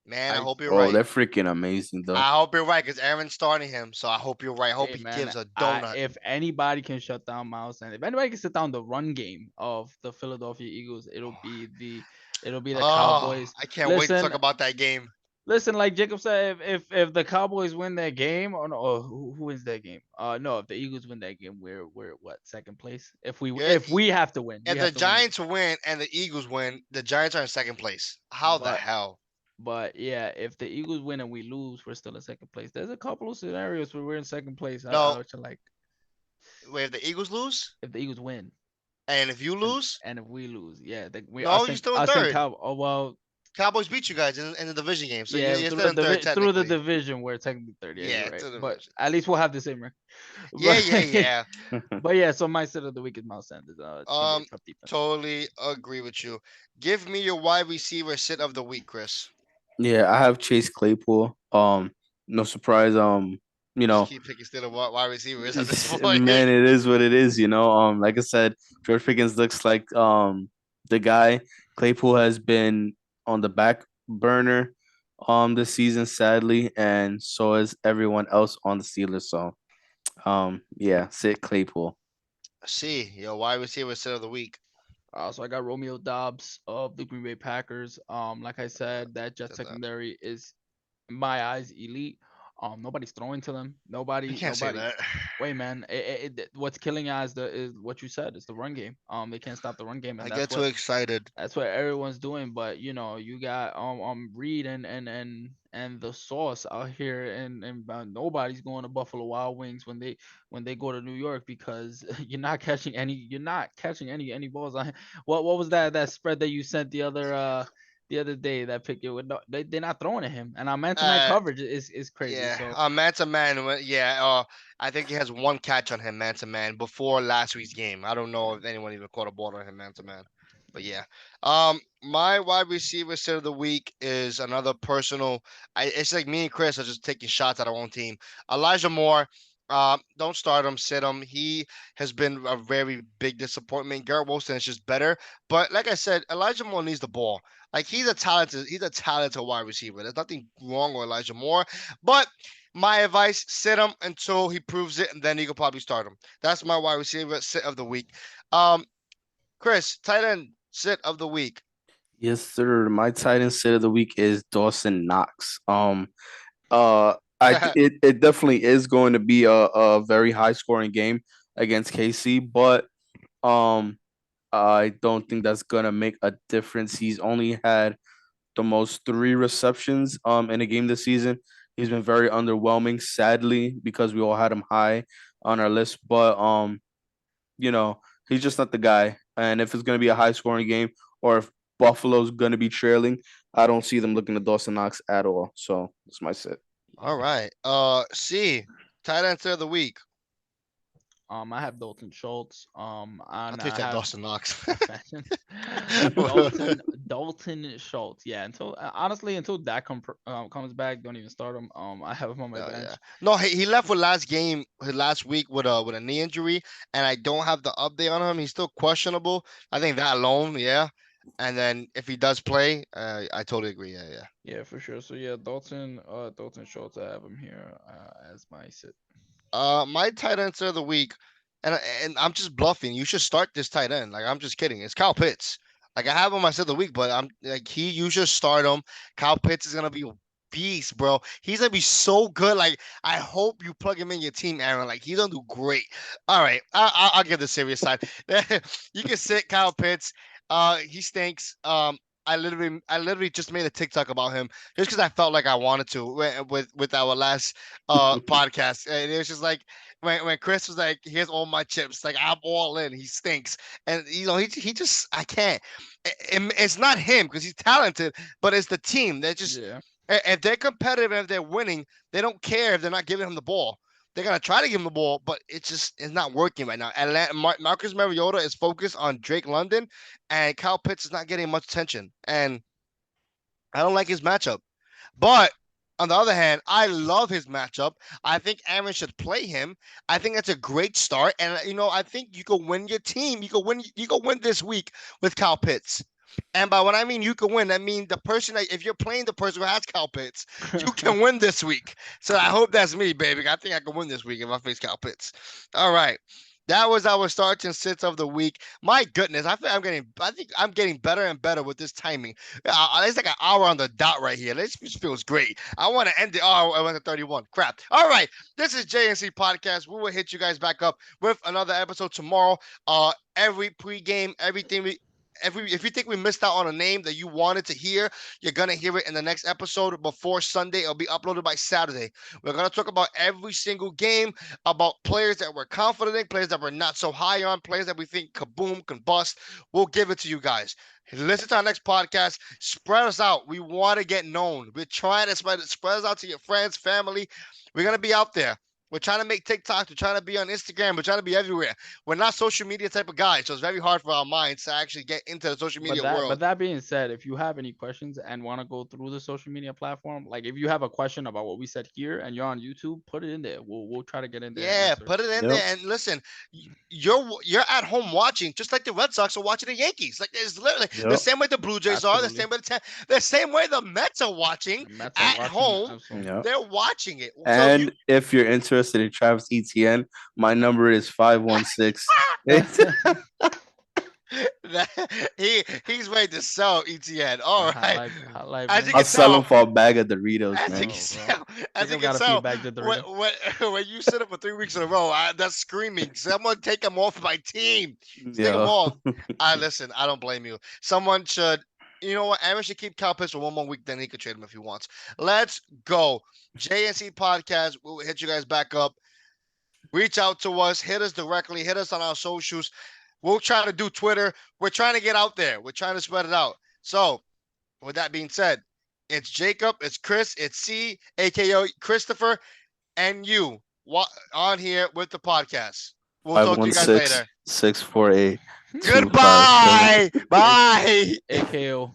S1: Man, I
S3: I
S1: hope you're
S2: Oh,
S1: right.
S2: they're freaking amazing though.
S1: I hope you're right because Aaron's starting him. So I hope you're right. I hope
S3: Hey
S1: he
S3: man,
S1: gives a donut.
S3: if anybody can shut down Miles Sanders, if anybody can shut down the run game of the Philadelphia Eagles, it'll be the
S1: Oh,
S3: Cowboys.
S1: I can't wait to talk
S3: Listen,
S1: about that game.
S3: listen, like Jacob said, if the Cowboys win that game, or no, or who wins that game? No, if the Eagles win that game, we're what, second place?
S1: You're,
S3: If we have to win, we
S1: if the
S3: have to win the game.
S1: Giants win and the Eagles win, the Giants are in second place. How the
S3: But
S1: hell?
S3: yeah, if the Eagles win and we lose, we're still in second place. There's a couple of scenarios where we're in second place. I
S1: No,
S3: would like
S1: wait, if the Eagles lose
S3: if the Eagles win
S1: and if you lose,
S3: and if we lose, yeah, we
S1: no, you're still in
S3: us and
S1: third.
S3: Cow. Oh well,
S1: Cowboys beat you guys in the division game, so
S3: yeah,
S1: you're still in third
S3: through the
S1: technically.
S3: division, we're technically third. Yeah, you're
S1: Yeah,
S3: right.
S1: to the
S3: But
S1: division.
S3: at least we'll have the same record.
S1: Yeah, yeah,
S3: But
S1: yeah.
S3: but yeah, so my set of the week is Miles Sanders. It's gonna be a
S1: Um,
S3: tough defense.
S1: totally agree with you. Give me your wide receiver sit of the week, Chris.
S2: Yeah, I have Chase Claypool. No surprise. You
S1: You just
S2: know,
S1: keep picking still a wide receivers at this point.
S2: man, it is what it is. Like I said, George Pickens looks like the guy. Claypool has been on the back burner this season, sadly, and so is everyone else on the Steelers. So yeah, sit Claypool.
S1: See, your wide receiver sit of the week.
S3: So I got Romeo Dobbs of the Green Bay Packers. Like I said, that Jet
S1: Said that.
S3: secondary is, in my eyes, elite. Nobody's throwing to them.
S1: You can't say
S3: Nobody.
S1: that.
S3: Wait, man. What's killing us is what you said. It's the run game. They can't stop the run game,
S1: I
S3: and
S1: get too excited.
S3: that's what everyone's doing. But you got Reed and the Sauce out here, and nobody's going to Buffalo Wild Wings when they go to New York because you're not catching any balls. What was that spread that you sent the other day, that pick it with no, they're not throwing at him, and our man to man
S1: Uh,
S3: coverage is crazy.
S1: yeah,
S3: So
S1: man to man. Yeah, I think he has one catch on him, man to man, before last week's game. I don't know if anyone even caught a ball on him, man to man. But yeah, my wide receiver sit of the week is another personal. It's like me and Chris are just taking shots at our own team. Elijah Moore. Don't start him, sit him. He has been a very big disappointment. Garrett Wilson is just better, but like I said, Elijah Moore needs the ball. Like he's a talented wide receiver. There's nothing wrong with Elijah Moore, but my advice: sit him until he proves it, and then you could probably start him. That's my wide receiver sit of the week. Um, Chris, tight end sit of the week.
S2: Yes, sir. My tight end sit of the week is Dawson Knox. It definitely is going to be a very high scoring game against KC, but um I don't think that's gonna make a difference. He's only had the most three receptions in a game this season. He's been very underwhelming, sadly, because we all had him high on our list. But you know, he's just not the guy. And if it's gonna be a high scoring game or if Buffalo's gonna be trailing, I don't see them looking to Dawson Knox at all. So that's my sit.
S1: All right. C, tight end sit of the week.
S3: I have Dalton Schultz.
S1: I
S3: And
S1: think
S3: I
S1: that
S3: have
S1: Dawson Knox.
S3: fashion. Dalton Schultz. Yeah, until honestly, until that comes back, don't even start him. I have him on my
S1: Yeah, yeah.
S3: bench.
S1: No, he left with last game, last week with a knee injury, and I don't have the update on him. He's still questionable. I think that alone, yeah. And then if he does play, I totally agree. Yeah, yeah.
S3: Yeah, for sure. So yeah, Dalton Schultz. I have him here as my sit.
S1: My tight end of the week, and I'm just bluffing. You should start this tight end. Like I'm just kidding. It's Kyle Pitts. Like I have him myself of the week, but I'm like you should start him. Kyle Pitts is gonna be a beast, bro. He's gonna be so good. Like I hope you plug him in your team, Aaron. Like he's gonna do great. All right, I'll give the serious side. You can sit Kyle Pitts. He stinks. I literally just made a TikTok about him just because I felt like I wanted to with our last podcast. And it was just like when Chris was like, "Here's all my chips," like I'm all in. He stinks, and he just I can't. It's not him because he's talented, but it's the team. They're just
S3: Yeah.
S1: if they're competitive and if they're winning, they don't care if they're not giving him the ball. They're gonna try to give him the ball, but it's not working right now. Atlanta, Marcus Mariota is focused on Drake London, and Kyle Pitts is not getting much attention. And I don't like his matchup. But on the other hand, I love his matchup. I think Aaron should play him. I think that's a great start. And I think you can win your team. You can win this week with Kyle Pitts. And by what I mean you can win, I mean the person that if you're playing the person who has Kyle Pitts, you can win this week. So I hope that's me, baby. I think I can win this week if I face Kyle Pitts. All right. That was our starts and sits of the week. My goodness, I think I'm getting better and better with this timing. It's like an hour on the dot right here. This just feels great. I want to end the hour. I went to 31. Crap. All right. This is JNC Podcast. We will hit you guys back up with another episode tomorrow. Every pregame, everything if you think we missed out on a name that you wanted to hear, you're gonna hear it in the next episode before Sunday. It'll be uploaded by Saturday. We're gonna talk about every single game, about players that we're confident in, players that we're not so high on, players that we think kaboom can bust. We'll give it to you guys. Listen to our next podcast. Spread us out. We want to get known. We're trying to spread us out to your friends, family. We're gonna be out there. We're trying to make TikToks. We're trying to be on Instagram. We're trying to be everywhere. We're not social media type of guys, so it's very hard for our minds to actually get into the social
S3: But
S1: media
S3: that
S1: world.
S3: but that being said, if you have any questions and want to go through the social media platform, like if you have a question about what we said here and you're on YouTube, put it in there. We'll try to get in there and
S1: Yeah,
S3: answer.
S1: put it in
S2: Yep.
S1: there and listen. You're at home watching, just like the Red Sox are watching the Yankees. Like it's literally the
S2: Yep.
S1: same way the Blue Jays are,
S3: Absolutely.
S1: the same way the Mets are watching
S3: The Mets are
S1: at
S3: watching
S1: home.
S3: absolutely.
S2: Yep.
S1: They're watching it. So if you
S2: And if you're interested in Travis Etienne, my number is 516.
S1: he's ready to sell ETN. All right.
S3: High life,
S1: As you
S3: man.
S2: I'll
S1: can
S2: sell him
S1: tell,
S2: for a bag of Doritos,
S1: as you
S2: man.
S1: can
S3: Oh, bro.
S1: tell, as you
S3: Jacob
S1: can
S3: got a few
S1: tell,
S3: bags of
S1: when,
S3: Doritos.
S1: when you sit up for 3 weeks in a row, that's screaming. Someone take him off my team. Take him
S2: Yeah.
S1: off. Listen, I don't blame you. Someone should. You know what? Aaron should keep Cal Pitts for one more week, then he could trade him if he wants. Let's go. JNC Podcast. We'll hit you guys back up. Reach out to us. Hit us directly. Hit us on our socials. We'll try to do Twitter. We're trying to get out there. We're trying to spread it out. So, with that being said, it's Jacob, it's Chris, it's C, aka Christopher, and you on here with the podcast. We'll
S2: Five
S1: talk to
S2: one
S1: you guys
S2: six
S1: later.
S2: 648 25
S1: Goodbye. Bye.
S3: AKO.